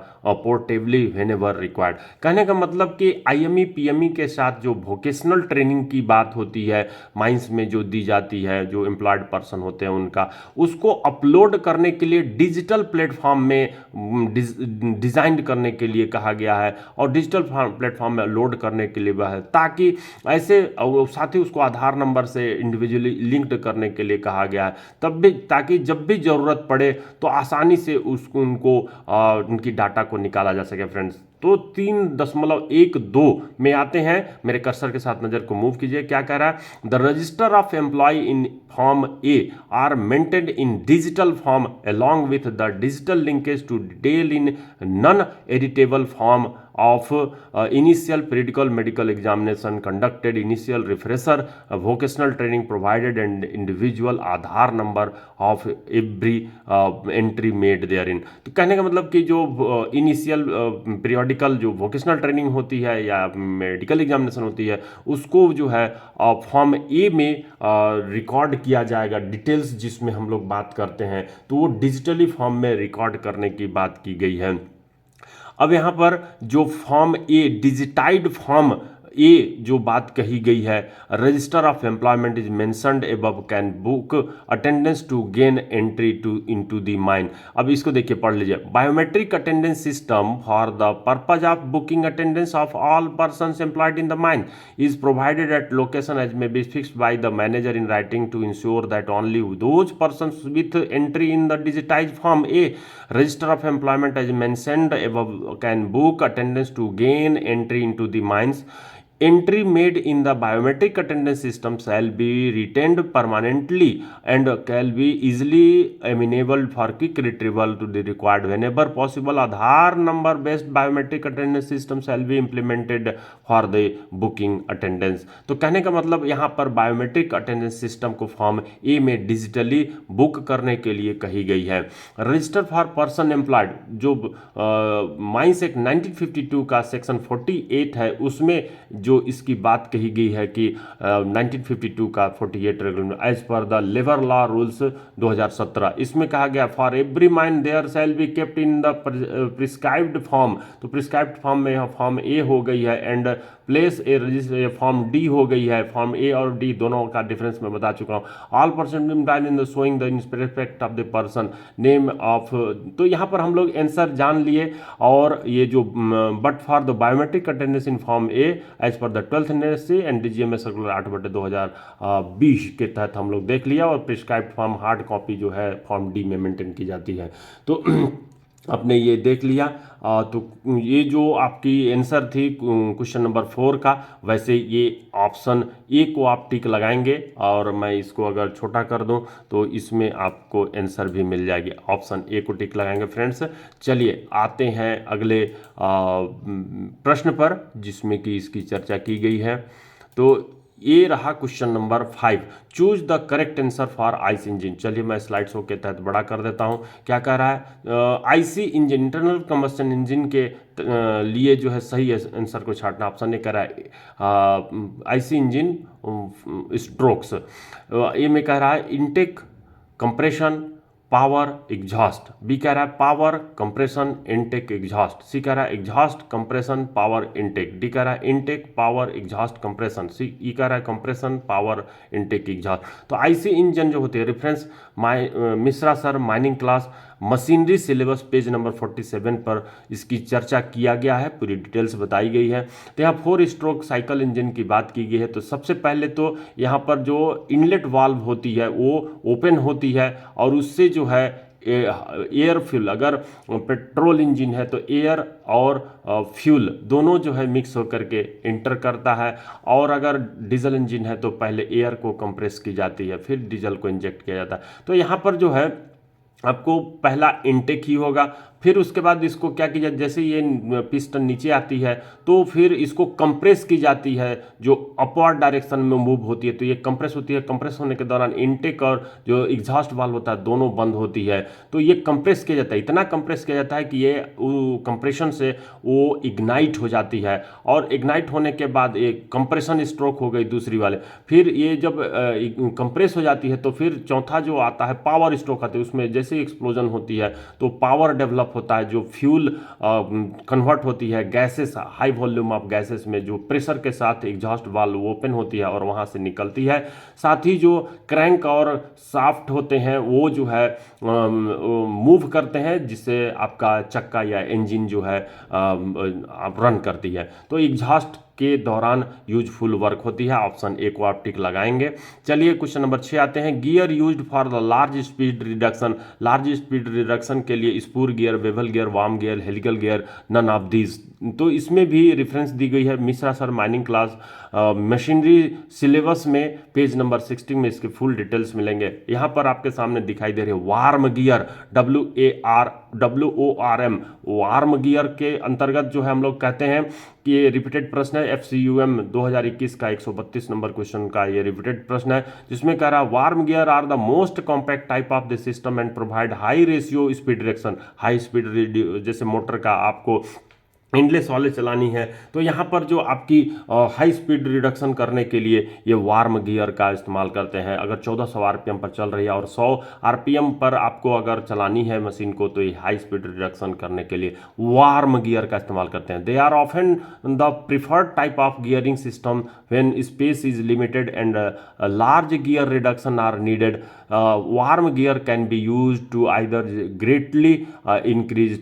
portably whenever required। कहने का मतलब कि IME PME के साथ जो vocational training की बात होती है माइंस में जो दी जाती है, जो एम्प्लॉयड पर्सन होते हैं उनका, उसको अपलोड करने के लिए डिजिटल प्लेटफॉर्म में डिज़ाइन करने के लिए कहा गया है और डिजिटल प्लेटफॉर्म में लोड करने के लिए है, ताकि ऐसे साथ ही उसको आधार नंबर से इंडिविजुअली लिंक्ड करने के लिए कहा गया है, तब भी ताकि जब भी ज़रूरत पड़े तो आसानी से उनको उनकी डाटा को निकाला जा सके फ्रेंड्स। तो 3.12 में आते हैं, मेरे कर्सर के साथ नज़र को मूव कीजिए, क्या कह रहा है? The register of employ in form A are maintained in digital form along with the digital linkage to detail in non editable form of initial periodical medical examination conducted, initial refresher, vocational training provided and individual Aadhaar number of every entry made therein। तो कहने का मतलब कि जो initial periodical जो vocational training होती है या मेडिकल एग्जामिनेशन होती है, उसको जो है फॉर्म ए में रिकॉर्ड किया जाएगा, डिटेल्स जिसमें हम लोग बात करते हैं, तो वो डिजिटली फॉर्म में रिकॉर्ड करने की बात की गई है। अब यहाँ पर जो फॉर्म ए, डिजिटाइड फॉर्म ए जो बात कही गई है, register of employment is mentioned above can book attendance to gain entry to into the mine. अब इसको देखिए, पढ़ लीजिए। Biometric attendance system for the purpose of booking attendance of all persons employed in the mine is provided at location as may be fixed by the manager in writing to ensure that only those persons with entry in the digitize form A register of employment as mentioned above can book attendance to gain entry into the mines. Entry made in the biometric attendance system shall be retained permanently and can be easily amenable for quick retrieval to the required whenever possible. Aadhaar number based biometric attendance system shall be implemented for the booking attendance। तो कहने का मतलब यहाँ पर biometric attendance system को form ए में digitally book करने के लिए कही गई है। रजिस्टर फॉर पर्सन एम्प्लॉयड, जो माइंस एक्ट 1952 का सेक्शन 48 है, उसमें जो जो इसकी बात कही गई है कि 1952 का 48 regulation as per the labour law rules 2017, इसमें कहा गया for every mine there shall be kept in the prescribed form, तो प्रिस्क्राइब्ड फॉर्म में यहाँ फॉर्म ए हो गई है and place a register form D हो गई है। फॉर्म ए और डी दोनों का डिफरेंस मैं बता चुका हूँ। All person dial in the showing the inspect of the person name of, तो यहाँ पर हम लोग आंसर जान लिए। और ये जो but for the biometric attendance in form A as per the 12th NSC and DGMS circular 8/2020 के तहत हम लोग देख लिया। और प्रिस्क्राइब्ड फॉर्म हार्ड कॉपी जो है फॉर्म डी में मेंटेन की जाती है। तो आपने ये देख लिया। तो ये जो आपकी आंसर थी क्वेश्चन नंबर 4 का, वैसे ये ऑप्शन ए को आप टिक लगाएंगे और मैं इसको अगर छोटा कर दूं तो इसमें आपको आंसर भी मिल जाएगी। ऑप्शन ए को टिक लगाएंगे फ्रेंड्स। चलिए आते हैं अगले प्रश्न पर जिसमें कि इसकी चर्चा की गई है। तो ये रहा question number 5, choose the correct answer for IC engine. चलिए मैं स्लाइड शो के तहत बड़ा कर देता हूँ। क्या कह रहा है, IC engine internal combustion engine के लिए जो है सही आंसर को छांटना। ऑप्शन ए कह रहा है आईसी इंजन स्ट्रोक्स, ए में कह रहा है intake, compression, power, exhaust. B कह रहा है power, compression, intake, exhaust. C कह रहा है exhaust, compression, power, intake. D कह रहा है intake, power, exhaust, compression. C E कह रहा है कंप्रेशन, पावर, इनटेक, एग्जॉस्ट। तो आईसी इंजन जो होती है, reference Mishra sir mining class machinery syllabus page number 47 पर इसकी चर्चा किया गया है, पूरी डिटेल्स बताई गई है। तो यहाँ 4 स्ट्रोक साइकिल इंजन की बात की गई है। तो सबसे पहले तो यहाँ पर जो इनलेट वाल्व होती है वो ओपन होती है और उससे जो है एयर फ्यूल, अगर पेट्रोल इंजन है तो एयर और फ्यूल दोनों जो है मिक्स होकर के इंटर करता है। और अगर डीजल इंजन है तो पहले एयर को कंप्रेस की जाती है, फिर डीजल को इंजेक्ट किया जाता है। तो यहाँ पर जो है आपको पहला इनटेक ही होगा, फिर उसके बाद इसको क्या किया जाए, जैसे ये पिस्टन नीचे आती है तो फिर इसको कंप्रेस की जाती है, जो अपवर्ड डायरेक्शन में मूव होती है तो ये कंप्रेस होती है। कंप्रेस होने के दौरान इनटेक और जो एग्जॉस्ट वाल्व होता है दोनों बंद होती है। तो ये कंप्रेस किया जाता है, इतना कंप्रेस किया जाता है कि ये कंप्रेशन से वो इग्नाइट हो जाती है। और इग्नाइट होने के बाद एक कंप्रेशन स्ट्रोक हो गई दूसरी वाले। फिर ये जब कंप्रेस हो जाती है तो फिर चौथा जो आता है पावर स्ट्रोक आती है, उसमें जैसे एक्सप्लोजन होती है तो पावर डेवलप होता है, जो फ्यूल कन्वर्ट होती है gases, high volume of gases में जो प्रेशर के साथ एग्जॉस्ट वाल्व ओपन होती है और वहां से निकलती है। साथ ही जो क्रैंक और शाफ्ट होते हैं वो जो है मूव करते हैं, जिससे आपका चक्का या इंजन जो है रन करती है। तो एग्जॉस्ट के दौरान यूजफुल वर्क होती है। ऑप्शन ए को आप टिक लगाएंगे। चलिए क्वेश्चन नंबर 6 आते हैं, gear used for the large speed reduction. Large speed reduction के लिए spur gear, bevel gear, worm gear, helical gear, none of these. तो इसमें भी रेफरेंस दी गई है Mishra sir mining class machinery syllabus में पेज नंबर 16 में इसके फुल डिटेल्स मिलेंगे। यहाँ पर आपके सामने दिखाई दे रहे हैं warm gear, WARM, warm gear के अंतर्गत जो है हम लोग कहते हैं कि ये रिपीटेड प्रश्न है। FCUM 2021 का 132 नंबर क्वेश्चन का ये रिपीटेड प्रश्न है, जिसमें कह रहा है worm gear are the most compact type of the system and provide high ratio speed reduction. High speed जैसे मोटर का आपको इंडलेस वाले चलानी है तो यहाँ पर जो आपकी हाई स्पीड रिडक्शन करने के लिए ये वार्म गियर का इस्तेमाल करते हैं। अगर 1400 RPM पर चल रही है और 100 RPM पर आपको अगर चलानी है मशीन को तो ये हाई स्पीड रिडक्शन करने के लिए वार्म गियर का इस्तेमाल करते हैं। They are often the preferred type of gearing system when space is limited and large gear reduction are needed. Worm gear can be use to either greatly increase.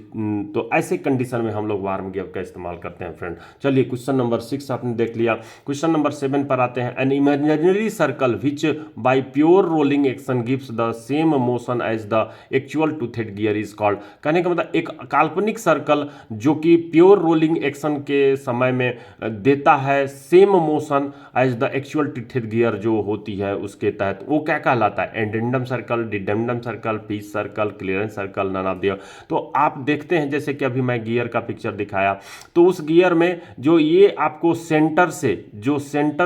तो ऐसे condition में हम लोग warm gear का इस्तेमाल करते हैं friend. चलिए क्वेश्चन नंबर 6 आपने देख लिया। क्वेश्चन नंबर 7 पर आते हैं, an imaginary circle which by pure rolling action gives the same motion as the actual टू-थ्रेड गियर इज कॉल्ड। कहने का मतलब एक काल्पनिक सर्कल जो कि प्योर रोलिंग एक्शन के समय में देता है same motion as the actual टू-थ्रेड गियर जो होती है उसके तहत वो क्या कहलाता है, addendum circle, dedendum circle, pitch circle, clearance circle, none of the. तो आप देखते हैं जैसे कि अभी मैं गियर का पिक्चर दिखाया, तो उस गियर में जो ये आपको सेंटर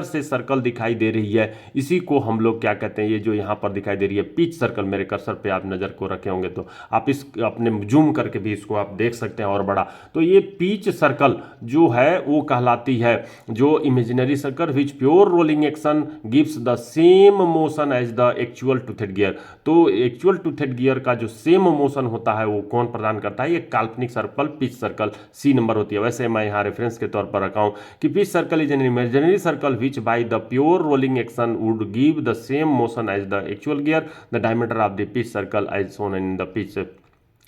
से सर्कल दिखाई दे रही है, इसी को हम लोग क्या कहते हैं, ये जो यहाँ पर दिखाई दे रही है पीच सर्कल, मेरे कर्सर पे आप नज़र को रखे होंगे तो आप इस अपने जूम करके भी इसको आप देख सकते हैं और बड़ा। तो ये पीच सर्कल जो है वो कहलाती है जो imaginary circle which pure rolling action gives the same motion as the actual toothed gear. तो एक्चुअल टूथेड गियर का जो सेम मोशन होता है वो कौन प्रदान करता है, ये काल्पनिक circle pitch circle C number होती है। वैसे मैं यहाँ रेफरेंस के तौर पर रखा हूँ कि pitch circle is an imaginary circle which by the pure rolling action would give the same motion as the actual gear, the diameter of the pitch circle as shown in the pitch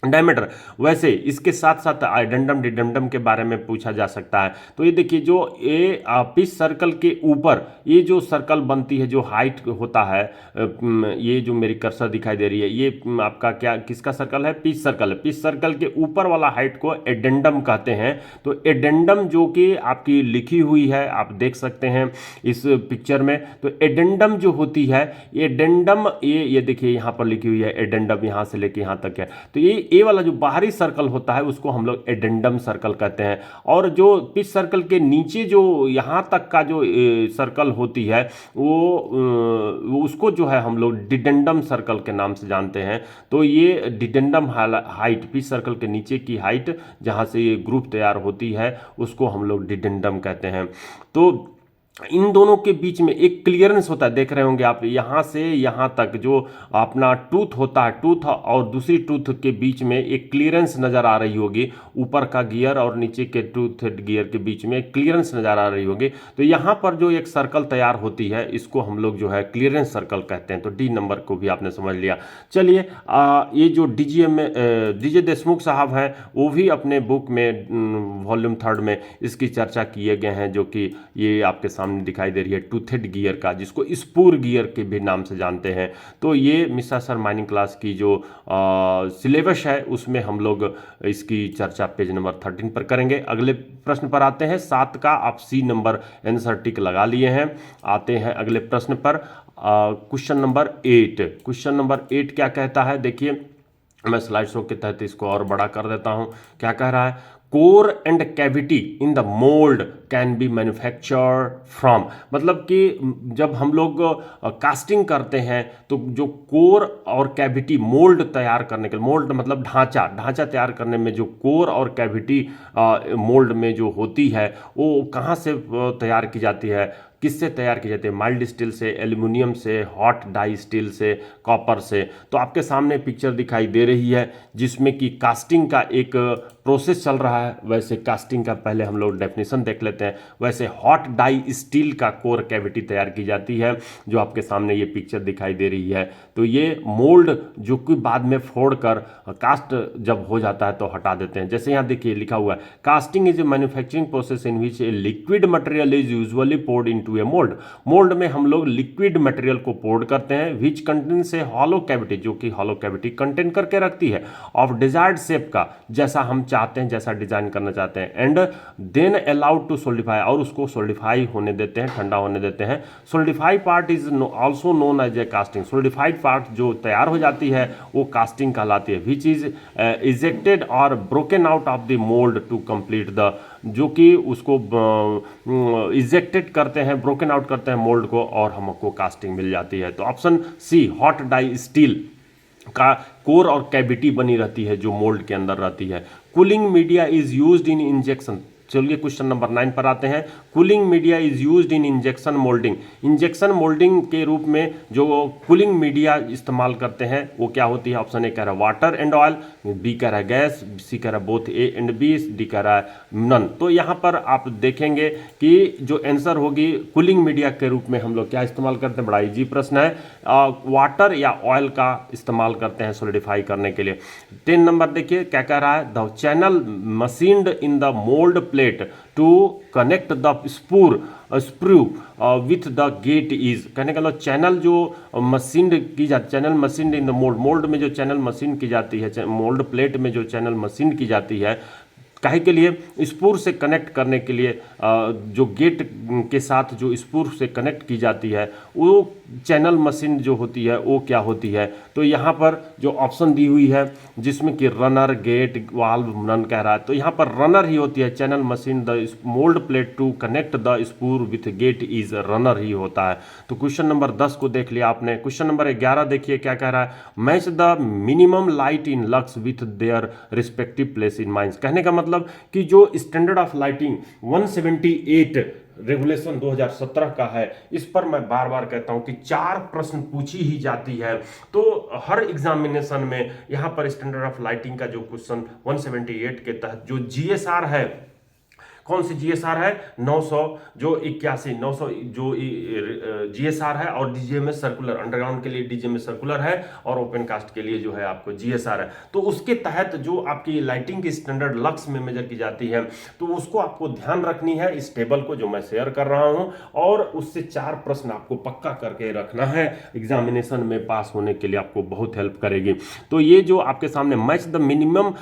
diameter. वैसे इसके साथ साथ addendum डिडेंडम के बारे में पूछा जा सकता है। तो ये देखिए जो ये पिच सर्कल के ऊपर ये जो सर्कल बनती है, जो हाइट होता है, ये जो मेरी कर्सर दिखाई दे रही है, ये आपका क्या किसका सर्कल है, पिच सर्कल है। पिच सर्कल के ऊपर वाला हाइट को एडेंडम कहते हैं। तो एडेंडम जो कि आपकी लिखी हुई है, आप देख सकते हैं इस पिक्चर में। तो एडेंडम जो होती है, एडेंडम ये देखिए यहाँ पर लिखी हुई है एडेंडम, यहाँ से लेके यहाँ तक है। तो ये वाला जो बाहरी सर्कल होता है उसको हम लोग एडेंडम सर्कल कहते हैं। और जो पिच सर्कल के नीचे जो यहाँ तक का जो सर्कल होती है वो उसको जो है हम लोग डिडेंडम सर्कल के नाम से जानते हैं। तो ये डिडेंडम हाइट, पिच सर्कल के नीचे की हाइट जहाँ से ये ग्रुप तैयार होती है उसको हम लोग डिडेंडम कहते हैं। तो इन दोनों के बीच में एक क्लियरेंस होता है, देख रहे होंगे आप, यहाँ से यहाँ तक जो अपना टूथ होता है, टूथ और दूसरी टूथ के बीच में एक क्लियरेंस नज़र आ रही होगी, ऊपर का गियर और नीचे के टूथ गियर के बीच में एक क्लियरेंस नज़र आ रही होगी। तो यहाँ पर जो एक सर्कल तैयार होती है इसको हम लोग जो है क्लियरेंस सर्कल कहते हैं। तो डी नंबर को भी आपने समझ लिया। चलिए ये जो डीजे देशमुख साहब हैं वो भी अपने बुक में वॉल्यूम 3 में इसकी चर्चा किए गए हैं, जो कि ये आपके सामने दिखाई दे रही है टूथेड गियर का, जिसको स्पूर गियर के भी नाम से जानते हैं। तो ये मिश्रा सर माइनिंग क्लास की जो सिलेबस है उसमें हम लोग इसकी चर्चा पेज नंबर 13 पर करेंगे। अगले प्रश्न पर आते हैं। 7 का आप सी नंबर आंसर टिक लगा लिए हैं। आते हैं अगले प्रश्न पर, क्वेश्चन नंबर 8। क्वेश्चन नंबर 8 क्या कहता है, देखिए मैं स्लाइड शो के तहत इसको और बड़ा कर देता हूं। क्या कह रहा है, core and cavity in the mould can be manufactured from. मतलब कि जब हम लोग कास्टिंग करते हैं तो जो कोर और कैविटी मोल्ड तैयार करने के लिए, मोल्ड मतलब ढांचा तैयार करने में जो कोर और कैविटी मोल्ड में जो होती है वो कहाँ से तैयार की जाती है, किससे तैयार की जाती है, माइल्ड स्टील से, एल्यूमिनियम से, हॉट डाई स्टील से, कॉपर से। तो आपके सामने पिक्चर दिखाई दे रही है जिसमें कि कास्टिंग का एक प्रोसेस चल रहा है। वैसे कास्टिंग का पहले हम लोग डेफिनेशन देख लेते हैं। वैसे हॉट डाई स्टील का कोर कैविटी तैयार की जाती है, जो आपके सामने ये पिक्चर दिखाई दे रही है। तो ये मोल्ड जो कि बाद में फोड़कर कास्ट जब हो जाता है तो हटा देते हैं। जैसे यहाँ देखिए लिखा हुआ है, casting is a manufacturing process in which a liquid material is usually poured into a mould. Mould में हम लोग लिक्विड मटेरियल को पोर्ड करते हैं, which contains a hollow cavity, जो कि हॉलो कैविटी कंटेन करके रखती है, ऑफ डिजायर्ड शेप का, जैसा हम चाहते हैं, जैसा डिजाइन करना चाहते हैं, and then allowed to solidify, और उसको सोल्डिफाई होने देते हैं, ठंडा होने देते हैं। Solidify part is also known as a casting. Solidified part जो तैयार हो जाती है वो कास्टिंग कहलाती है, विच इज इजेक्टेड और broken out of the mould to complete the, जो कि उसको इजेक्टेड करते हैं, ब्रोकन आउट करते हैं मोल्ड को और हमको कास्टिंग मिल जाती है। तो option C hot die steel का कोर और कैविटी बनी रहती है जो मोल्ड के अंदर रहती है। Cooling media is used in injection. चलिए क्वेश्चन नंबर 9 पर आते हैं। Cooling media is used in injection moulding. Injection moulding के रूप में जो कूलिंग मीडिया इस्तेमाल करते हैं वो क्या होती है? ऑप्शन ए कह रहा है वाटर एंड ऑयल, बी कह रहा है गैस, सी कह रहा है both A and B, D कह रहा है नन। तो यहाँ पर आप देखेंगे कि जो आंसर होगी कूलिंग मीडिया के रूप में हम लोग क्या इस्तेमाल करते हैं, बड़ा इजी प्रश्न है, वाटर या ऑयल का इस्तेमाल करते हैं सोलिडिफाई करने के लिए। 10 नंबर देखिए क्या कह रहा है, the channel machined in the mould plate to connect the sprue with the gate is. कहने का मतलब चैनल जो मशीन की जाती, channel machine in the mould, mould में जो चैनल मशीन की जाती है, मोल्ड प्लेट में जो चैनल मशीन की जाती है, काहे के लिए? स्पूर से कनेक्ट करने के लिए, जो गेट के साथ जो स्पूर से कनेक्ट की जाती है वो चैनल मशीन जो होती है वो क्या होती है। तो यहाँ पर जो ऑप्शन दी हुई है जिसमें कि रनर, गेट, वाल्व, नन कह रहा है, तो यहाँ पर रनर ही होती है। Channel machine the mould plate to connect the spur with gate is runner ही होता है। तो क्वेश्चन नंबर 10 को देख लिया आपने। क्वेश्चन नंबर 11 देखिए क्या कह रहा है, match the minimum light in lux with their respective place in mines. कहने का मतलब कि जो स्टैंडर्ड ऑफ लाइटिंग 178 रेगुलेशन 2017 का है, इस पर मैं बार बार कहता हूं कि 4 प्रश्न पूछी ही जाती है। तो हर एग्जामिनेशन में यहां पर स्टैंडर्ड ऑफ लाइटिंग का जो क्वेश्चन 178 के तहत जो जीएसआर है, कौन सी जीएसआर है, 900 जो 81 900 जो जीएसआर है, और डीजीएमएस सर्कुलर, अंडरग्राउंड के लिए डीजीएमएस सर्कुलर है, और ओपन कास्ट के लिए जो है आपको जीएसआर है। तो उसके तहत जो आपकी लाइटिंग की स्टैंडर्ड लक्स में मेजर की जाती है, तो उसको आपको ध्यान रखनी है इस टेबल को जो मैं शेयर कर रहा हूं, और उससे 4 प्रश्न आपको पक्का करके रखना है, एग्जामिनेशन में पास होने के लिए आपको बहुत हेल्प करेगी। तो ये जो आपके सामने match the minimum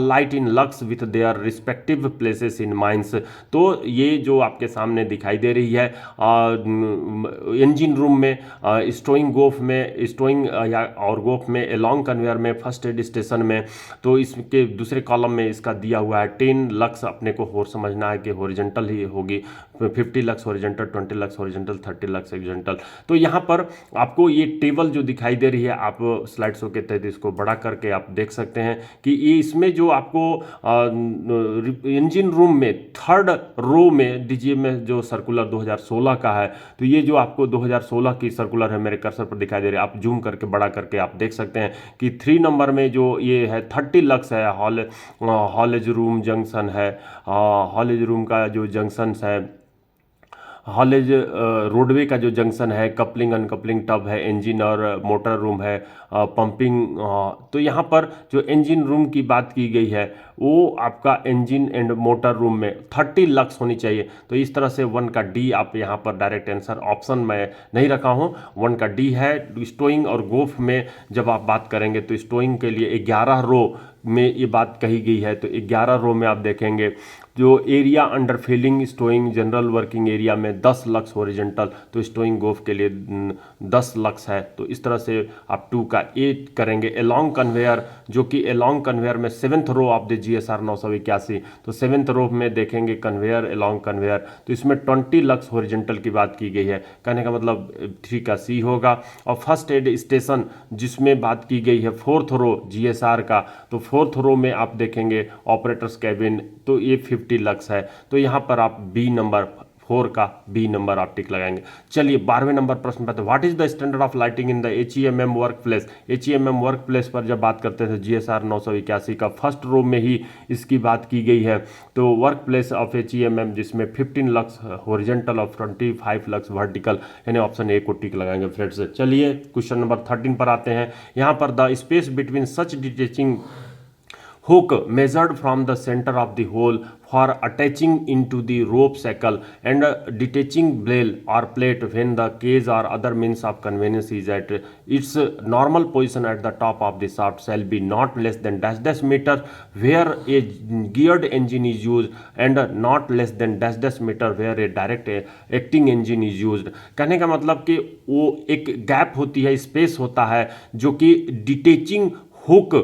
light in lux with their respective places in mines, तो ये जो आपके सामने दिखाई दे रही है इंजन रूम में, स्टोइंग गोफ में, स्टोइंग या और गोफ में, एलॉन्ग कन्वेयर में, फर्स्ट एड स्टेशन में। तो इसके दूसरे कॉलम में इसका दिया हुआ है 10 लक्स, अपने को और समझना है कि हॉरिजॉन्टल ही होगी, 50 lux horizontal, 20 lux horizontal, 30 lux horizontal. तो यहाँ पर आपको ये टेबल जो दिखाई दे रही है, आप स्लाइड शो के तहत इसको बड़ा करके आप देख सकते हैं कि ये इसमें जो आपको इंजन रूम में थर्ड रो में डीजीए में जो सर्कुलर 2016 का है, तो ये जो आपको 2016 की सर्कुलर है मेरे कर्सर पर दिखाई दे रही है, आप जूम करके बड़ा करके आप देख सकते हैं कि 3 नंबर में जो ये है 30 लक्स है, हॉलेज रूम जंक्शन है, हॉलेज रूम का जो जंक्शन है, हॉलेज रोडवे का जो जंक्शन है, कपलिंग अनकपलिंग टब है, इंजन और मोटर रूम है, पंपिंग। तो यहाँ पर जो इंजन रूम की बात की गई है वो आपका इंजन एंड मोटर रूम में 30 लक्स होनी चाहिए। तो इस तरह से 1 का डी आप यहाँ पर डायरेक्ट आंसर ऑप्शन में नहीं रखा हूँ, 1 का डी है। स्टोइंग और गोफ में जब आप बात करेंगे तो स्टोइंग के लिए 11 रो में ये बात कही गई है, तो 11 रो में आप देखेंगे जो area under filling stowing general working area में 10 लक्स हॉरिजॉन्टल, तो स्टोइंग गोफ के लिए 10 लक्स है। तो इस तरह से आप 2 का 8 करेंगे। एलॉन्ग कन्वेयर, जो कि एलॉन्ग कन्वेयर में 7th row of the GSR 981, तो 7th रो में देखेंगे कन्वेयर, एलॉन्ग कन्वेयर, तो इसमें 20 लक्स हॉरिजॉन्टल की बात की गई है, कहने का मतलब 3 का सी होगा। और फर्स्ट एड स्टेशन जिसमें बात की गई है 4th रो जीएसआर का, तो 4th रो में आप देखेंगे ऑपरेटर्स कैबिन, तो ये 50 लक्स है। तो यहाँ पर आप बी नंबर 4 का बी नंबर आप टिक लगाएंगे। चलिए 12वें नंबर प्रश्न पर, what is the standard of lighting in the HEMM work place. HEMM work place पर जब बात करते थे जीएसआर 981 का फर्स्ट रो में ही इसकी बात की गई है। तो वर्क प्लेस ऑफ एचईएमएम जिसमें 15 लक्स हॉरिजॉन्टल और 25 लक्स वर्टिकल, यानी ऑप्शन ए को टिक लगाएंगे फ्रेंड्स। चलिए क्वेश्चन नंबर 13 पर आते हैं। यहाँ पर the space between such detaching hook measured from the center of the hole for attaching into the rope shackle and detaching bale or plate when the cage or other means of conveyance is at its normal position at the top of the shaft shall be not less than dash dash meter where a geared engine is used and not less than dash dash meter where a direct acting engine is used। कहने का मतलब कि वो एक gap होती है, space होता है, जो कि डिटेचिंग हुक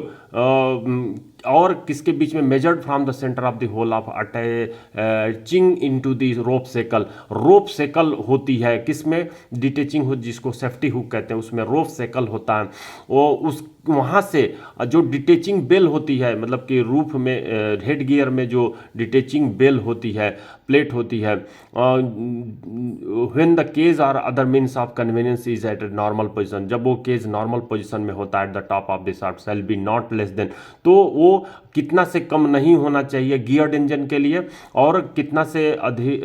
और किसके बीच में, measured from the centre of the hole of attaching into the rope shackle. Rope shackle होती है किसमें, डिटेचिंग हुक जिसको सेफ्टी हुक कहते हैं, उसमें रोप सेकल होता है। वो उस वहाँ से जो डिटेचिंग बेल होती है, मतलब कि रूफ में हेड गियर में जो डिटेचिंग बेल होती है, प्लेट होती है, व्हेन द केज और other means of convenience is eight normal position, जब वो केज नॉर्मल पोजिशन में होता है at the top of the shaft shall be not less then, तो वो कितना से कम नहीं होना चाहिए गियर्ड इंजन के लिए, और कितना से अधिक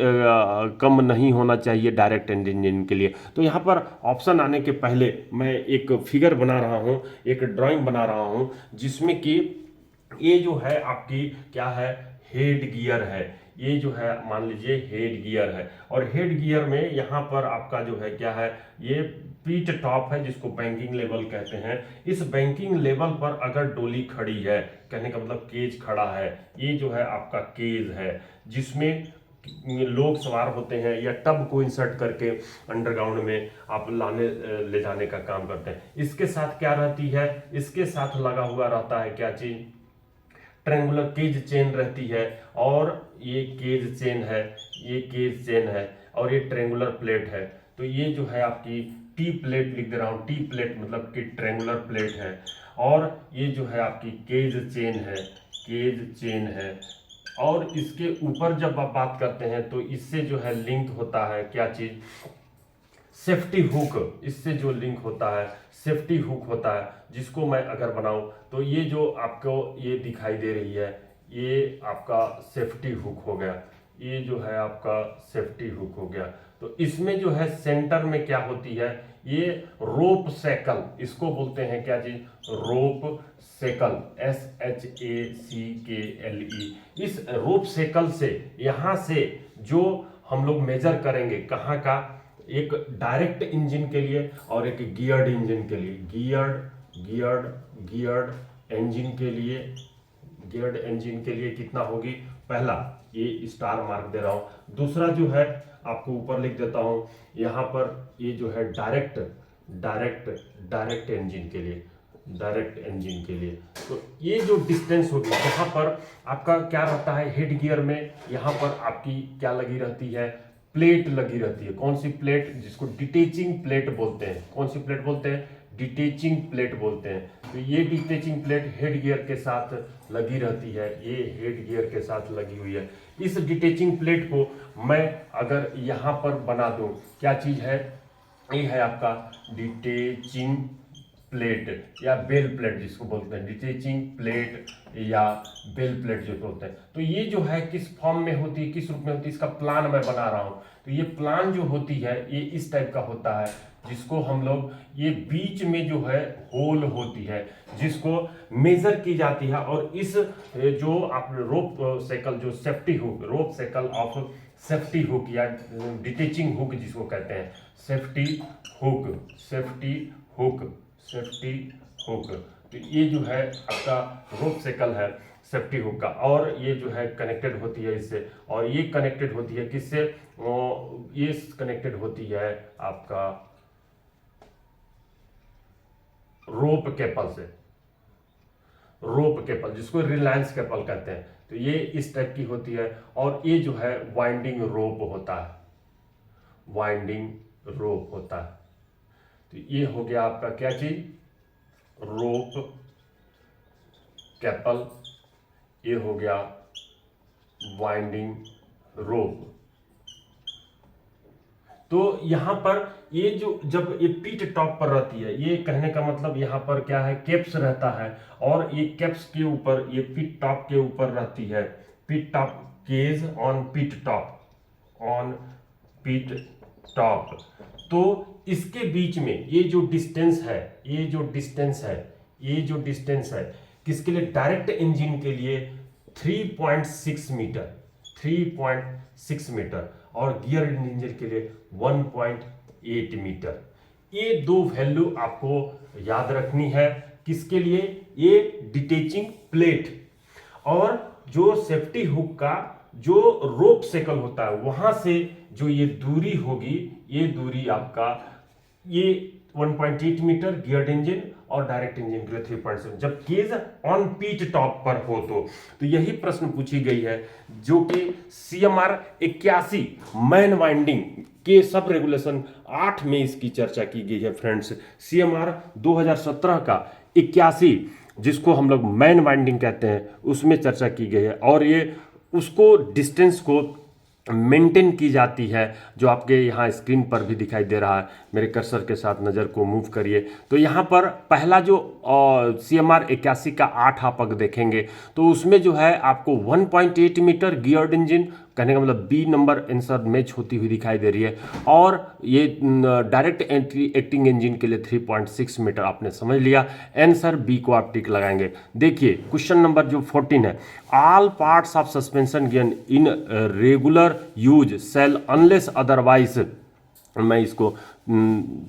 कम नहीं होना चाहिए डायरेक्ट इंजन के लिए। तो यहाँ पर ऑप्शन आने के पहले मैं एक फिगर बना रहा हूँ, एक ड्राइंग बना रहा हूँ, जिसमें कि ये जो है आपकी क्या है, हेड गियर है। ये जो है मान लीजिए हेड गियर है, और हेड गियर में यहाँ पर आपका जो है क्या है, ये पीट टॉप है जिसको बैंकिंग लेवल कहते हैं। इस बैंकिंग लेवल पर अगर डोली खड़ी है, कहने का मतलब केज खड़ा है, ये जो है आपका केज है, जिसमें लोग सवार होते हैं या टब को इंसर्ट करके अंडरग्राउंड में आप लाने ले जाने का काम करते हैं। इसके साथ क्या रहती है, इसके साथ लगा हुआ रहता है क्या चीज, ट्रेंगुलर केज चेन रहती है, और ये केज चेन है, ये केज चेन है, और ये ट्रेंगुलर प्लेट है। तो ये जो है आपकी टी प्लेट लिख दे रहा हूँ, टी प्लेट मतलब कि ट्रेंगुलर प्लेट है, और ये जो है आपकी केज चेन है, केज चेन है। और इसके ऊपर जब आप बात करते हैं तो इससे जो है लिंक होता है क्या चीज, सेफ्टी हुक, इससे जो लिंक होता है सेफ्टी हुक होता है, जिसको मैं अगर बनाऊं तो ये जो आपको ये दिखाई दे रही है, ये आपका सेफ्टी हुक हो गया, ये जो है आपका सेफ्टी हुक हो गया। तो इसमें जो है सेंटर में क्या होती है, ये रोप सेकल, इसको बोलते हैं क्या चीज, रोप सेकल, SHACKLE। इस रोप सेकल से यहाँ से जो हम लोग मेजर करेंगे कहाँ का, एक डायरेक्ट इंजन के लिए और एक गियर्ड इंजन के लिए, गियर्ड इंजन के लिए, गियर्ड इंजन के लिए कितना होगी, पहला ये स्टार मार्क दे रहा हूं, दूसरा जो है आपको ऊपर लिख देता हूं यहां पर, ये जो है डायरेक्ट इंजन के लिए, डायरेक्ट इंजन के लिए। तो ये जो डिस्टेंस होगी यहाँ पर आपका क्या रहता है, हेड गियर में यहाँ पर आपकी क्या लगी रहती है, प्लेट लगी रहती है। कौन सी प्लेट, जिसको डिटेचिंग प्लेट बोलते हैं, कौन सी प्लेट बोलते हैं, डिटेचिंग प्लेट बोलते हैं। तो ये डिटेचिंग प्लेट हेड गियर के साथ लगी रहती है, ये हेड गियर के साथ लगी हुई है। इस डिटेचिंग प्लेट को मैं अगर यहाँ पर बना दूं, क्या चीज है, ये है आपका डिटेचिंग प्लेट या बेल प्लेट जिसको बोलते हैं, डिटेचिंग प्लेट या बेल प्लेट जो बोलते हैं। तो ये जो है किस फॉर्म में होती है, किस रूप में होती है, इसका प्लान मैं बना रहा हूँ। तो ये प्लान जो होती है ये इस टाइप का होता है, जिसको हम लोग, ये बीच में जो है होल होती है जिसको मेजर की जाती है, और इस जो आप रोप साइकिल जो safety hook, rope cycle of safety hook या डिटेचिंग हुक जिसको कहते हैं, safety hook, safety hook, safety hook. तो ये जो है आपका रोप साइकिल है सेफ्टी हुक का, और ये जो है कनेक्टेड होती है इससे, और ये कनेक्टेड होती है किससे, ये कनेक्टेड होती है आपका रोप केपल से, रोप केपल जिसको रिलायंस केपल कहते हैं। तो ये इस टाइप की होती है, और ये जो है वाइंडिंग रोप होता है, वाइंडिंग रोप होता है। तो ये हो गया आपका क्या चीज, रोप केपल, ये हो गया वाइंडिंग रोप। तो यहां पर ये जो जब ये पीट टॉप पर रहती है, ये कहने का मतलब यहां पर क्या है, कैप्स रहता है, और ये कैप्स के ऊपर, ये पीट टॉप के ऊपर रहती है, पीट टॉप, केज ऑन पीट टॉप, ऑन पीट टॉप। तो इसके बीच में ये जो डिस्टेंस है, ये जो डिस्टेंस है, ये जो डिस्टेंस है किसके लिए, डायरेक्ट इंजन के लिए 3.6 मीटर, 3.6 मीटर, और गियर इंजन के लिए 1.8 मीटर। ये दो वैल्यू आपको याद रखनी है, किसके लिए, ये डिटेचिंग प्लेट, और जो सेफ्टी हुक का जो रोप सेकल होता है वहां से जो ये दूरी होगी, ये दूरी आपका ये 1.8 मीटर गियर्ड इंजन, और डायरेक्ट इंजन के लिए 3.7, जब केज ऑन पीट टॉप पर हो तो यही प्रश्न पूछी गई है, जो कि CMR 81 मैन वाइंडिंग के सब रेगुलेशन 8 में इसकी चर्चा की गई है फ्रेंड्स। CMR 2017 का 81 जिसको हम लोग मैन वाइंडिंग कहते हैं उसमें चर्चा की गई है, और ये उसको डिस्टेंस को मेंटेन की जाती है, जो आपके यहाँ स्क्रीन पर भी दिखाई दे रहा है। मेरे कर्सर के साथ नज़र को मूव करिए, तो यहाँ पर पहला जो CMR 81 का 8 आप अगर देखेंगे तो उसमें जो है आपको 1.8 मीटर गियर्ड इंजन, कहने का मतलब बी नंबर आंसर मैच होती हुई दिखाई दे रही है, और ये डायरेक्ट एक्टिंग इंजन के लिए 3.6 मीटर, आपने समझ लिया, आंसर बी को आप टिक लगाएंगे। देखिए क्वेश्चन नंबर जो 14 है, all parts of suspension gear in regular use shall unless otherwise, मैं इसको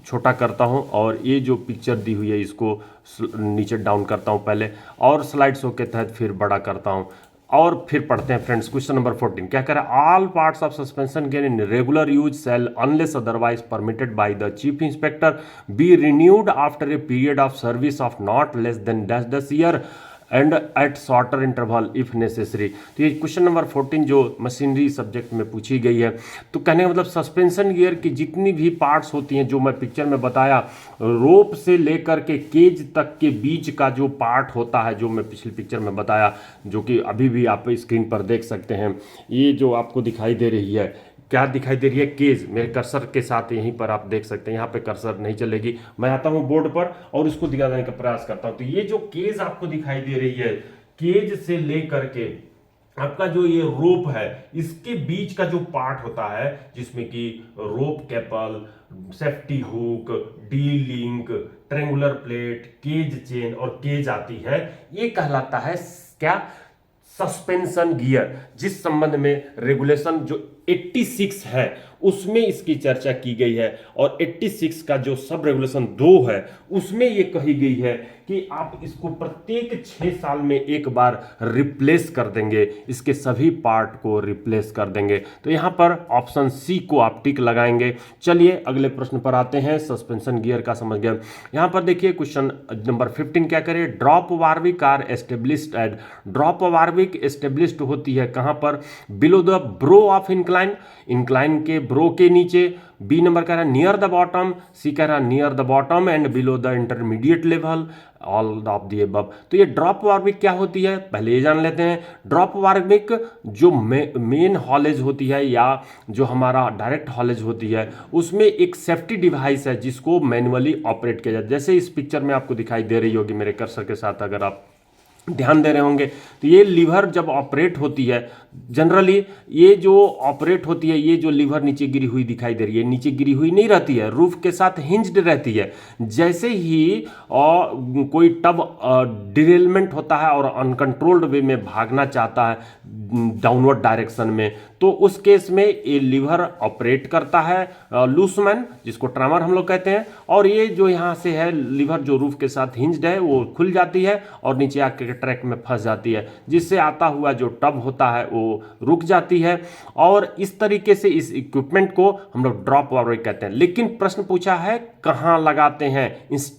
छोटा करता हूं, और ये जो पिक्चर दी हुई है इसको नीचे डाउन करता हूं पहले, और स्लाइड शो के तहत फिर बड़ा करता हूं। और फिर पढ़ते हैं फ्रेंड्स क्वेश्चन नंबर 14 क्या कह रहा है, all parts of suspension gear in regular use shall unless otherwise permitted by the chief inspector be renewed after a period of service of not less than 10 year and at shorter interval if necessary. तो ये question number 14 जो machinery subject में पूछी गई है। तो कहने का मतलब सस्पेंशन गियर की जितनी भी पार्ट्स होती हैं जो मैं पिक्चर में बताया, रोप से लेकर के केज तक के बीच का जो पार्ट होता है, जो मैं पिछली पिक्चर में बताया, जो कि अभी भी आप स्क्रीन पर देख सकते हैं, ये जो आपको दिखाई दे रही है, क्या दिखाई दे रही है, केज। मेरे कर्सर के साथ यहीं पर आप देख सकते हैं, यहाँ पे कर्सर नहीं चलेगी, मैं आता हूँ बोर्ड पर और इसको दिखाने का प्रयास करता हूँ। तो ये जो केज आपको दिखाई दे रही है, केज से लेकर के आपका जो ये रोप है, इसके बीच का जो पार्ट होता है, जिसमें कि rope capel, safety hook, D link, triangular plate, cage chain और केज आती है, ये कहलाता है क्या, सस्पेंशन गियर। जिस संबंध में रेगुलेशन जो 86 है उसमें इसकी चर्चा की गई है, और 86 का जो सब रेगुलेशन 2 है उसमें ये कही गई है कि आप इसको प्रत्येक 6 साल में एक बार रिप्लेस कर देंगे, इसके सभी पार्ट को रिप्लेस कर देंगे। तो यहां पर ऑप्शन सी को आप टिक लगाएंगे। चलिए अगले प्रश्न पर आते हैं, सस्पेंशन गियर का समझ गए। यहां पर देखिए क्वेश्चन नंबर 15 क्या करे, drop warwick are established at, drop warwick established होती है कहां पर, below the brow of incline, incline के ब्रो के नीचे। बी नंबर कह रहा है नियर द बॉटम, सी कह रहा है near the bottom and below the intermediate level, all of the above. तो ये ड्रॉप वार्विक क्या होती है, पहले ये जान लेते हैं। ड्रॉप वार्विक जो मेन हॉलेज होती है या जो हमारा डायरेक्ट हॉलेज होती है, उसमें एक सेफ्टी डिवाइस है जिसको मैनुअली ऑपरेट किया जाता है। जैसे इस पिक्चर में आपको दिखाई दे रही होगी मेरे कर्सर के साथ, अगर आप ध्यान दे रहे होंगे, तो ये लीवर जब ऑपरेट होती है, जनरली ये जो ऑपरेट होती है, ये जो लीवर नीचे गिरी हुई दिखाई दे रही है, नीचे गिरी हुई नहीं रहती है, रूफ के साथ हिंज्ड रहती है। जैसे ही कोई टब डिरेलमेंट होता है और अनकंट्रोल्ड वे में भागना चाहता है डाउनवर्ड डायरेक्शन में, तो उस केस में ये लीवर ऑपरेट करता है लूसमैन, जिसको ट्रैमर हम लोग कहते हैं, और ये जो यहाँ से है लीवर जो रूफ के साथ हिंज्ड है वो खुल जाती है और नीचे आके ट्रैक में फंस जाती है, जिससे आता हुआ जो टब होता है वो रुक जाती है। और इस तरीके से इस इक्विपमेंट को हम लोग ड्रॉप वार्विक कहते हैं। लेकिन प्रश्न पूछा है कहाँ लगाते हैं,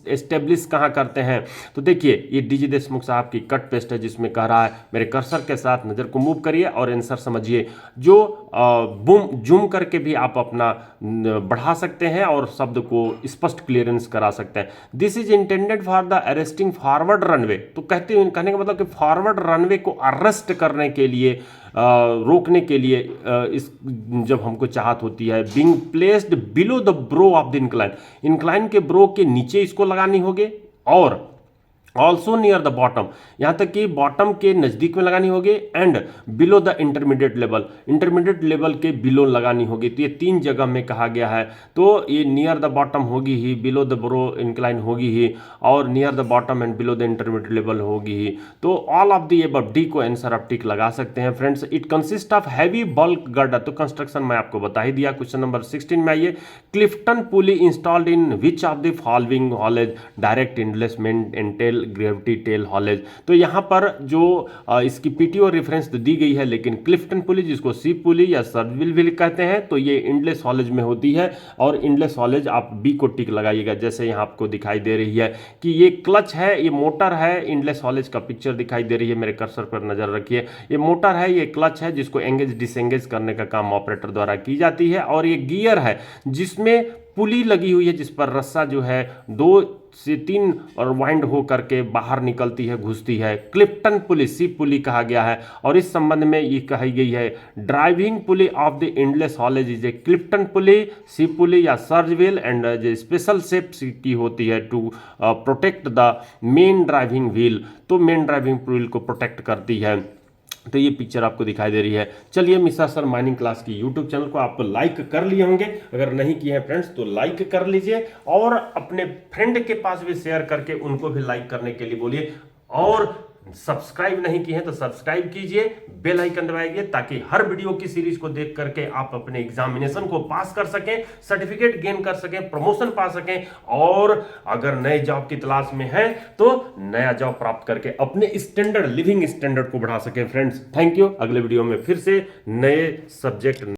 एस्टेब्लिश कहाँ करते हैं। तो देखिए ये डीजी देशमुख साहब की कट पेस्ट है, जिसमें कह रहा है, मेरे कर्सर के साथ नजर को मूव करिए और आंसर समझिए। जो बूम जूम करके भी आप अपना बढ़ा सकते हैं और शब्द को स्पष्ट क्लियरेंस करा सकते हैं। This is intended for the arresting forward runway. तो कहने का मतलब कि फॉरवर्ड रनवे को अरेस्ट करने के लिए, रोकने के लिए, इस जब हमको चाहत होती है, being placed below the brow of the incline, incline के ब्रो के नीचे इसको लगानी होगी, और ऑल्सो नियर द बॉटम, यहां तक कि बॉटम के नजदीक में लगानी होगी, and below the intermediate level, intermediate level के बिलो लगानी होगी। तो ये 3 जगह में कहा गया है। तो ये नियर द बॉटम होगी ही, बिलो द ब्रो इंक्लाइन होगी ही, और near the bottom and below the intermediate level होगी ही। तो all of the above, D को आंसर आप टिक लगा सकते हैं friends. It consist of heavy bulk girder. तो कंस्ट्रक्शन मैं आपको बता ही दिया। क्वेश्चन नंबर 16 में आइए, Clifton pulley installed in which of the following haulage, direct endless main and tail gravity tail haulage. तो यहां पर जो इसकी पीटीओ रेफरेंस तो दी गई है, लेकिन क्लिफ्टन पुली, जिसको सी पुली या सर्विल भी कहते हैं, तो ये इंडलेस हॉलेज में होती है। और इंडलेस हॉलेज आप बी को टिक लगाइएगा। जैसे यहां आपको दिखाई दे रही है कि ये क्लच है, ये मोटर है, इंडलेस हॉलेज का पिक्चर दिखाई दे रही है, मेरे कर्सर पर नजर रखिए। ये मोटर है, ये क्लच है, जिसको एंगेज डिसएंगेज करने का काम ऑपरेटर द्वारा की जाती है। और ये गियर है जिसमें पुली लगी हुई है, जिस पर रस्सा जो है 2 से 3 और वाइंड हो करके बाहर निकलती है, घुसती है। क्लिफ्टन पुली, सी पुली कहा गया है। और इस संबंध में ये कही गई है, driving pulley of the endless haulage is a Clifton pulley, C pulley या surge wheel, and special shape की होती है to protect the main driving wheel. तो मेन ड्राइविंग व्हील को प्रोटेक्ट करती है। तो ये पिक्चर आपको दिखाई दे रही है। चलिए मिश्रा सर माइनिंग क्लास की यूट्यूब चैनल को आप लाइक कर लिए होंगे, अगर नहीं किए हैं फ्रेंड्स तो लाइक कर लीजिए, और अपने फ्रेंड के पास भी शेयर करके उनको भी लाइक करने के लिए बोलिए। और सब्सक्राइब नहीं किए हैं तो सब्सक्राइब कीजिए, बेल आइकन दबाइए, ताकि हर वीडियो की सीरीज को देख करके आप अपने एग्जामिनेशन को पास कर सकें, सर्टिफिकेट गेन कर सकें, प्रमोशन पा सकें, और अगर नए जॉब की तलाश में हैं तो नया जॉब प्राप्त करके अपने स्टैंडर्ड, लिविंग स्टैंडर्ड को बढ़ा सकें। Friends, thank you. अगले वीडियो में फिर से नए सब्जेक्ट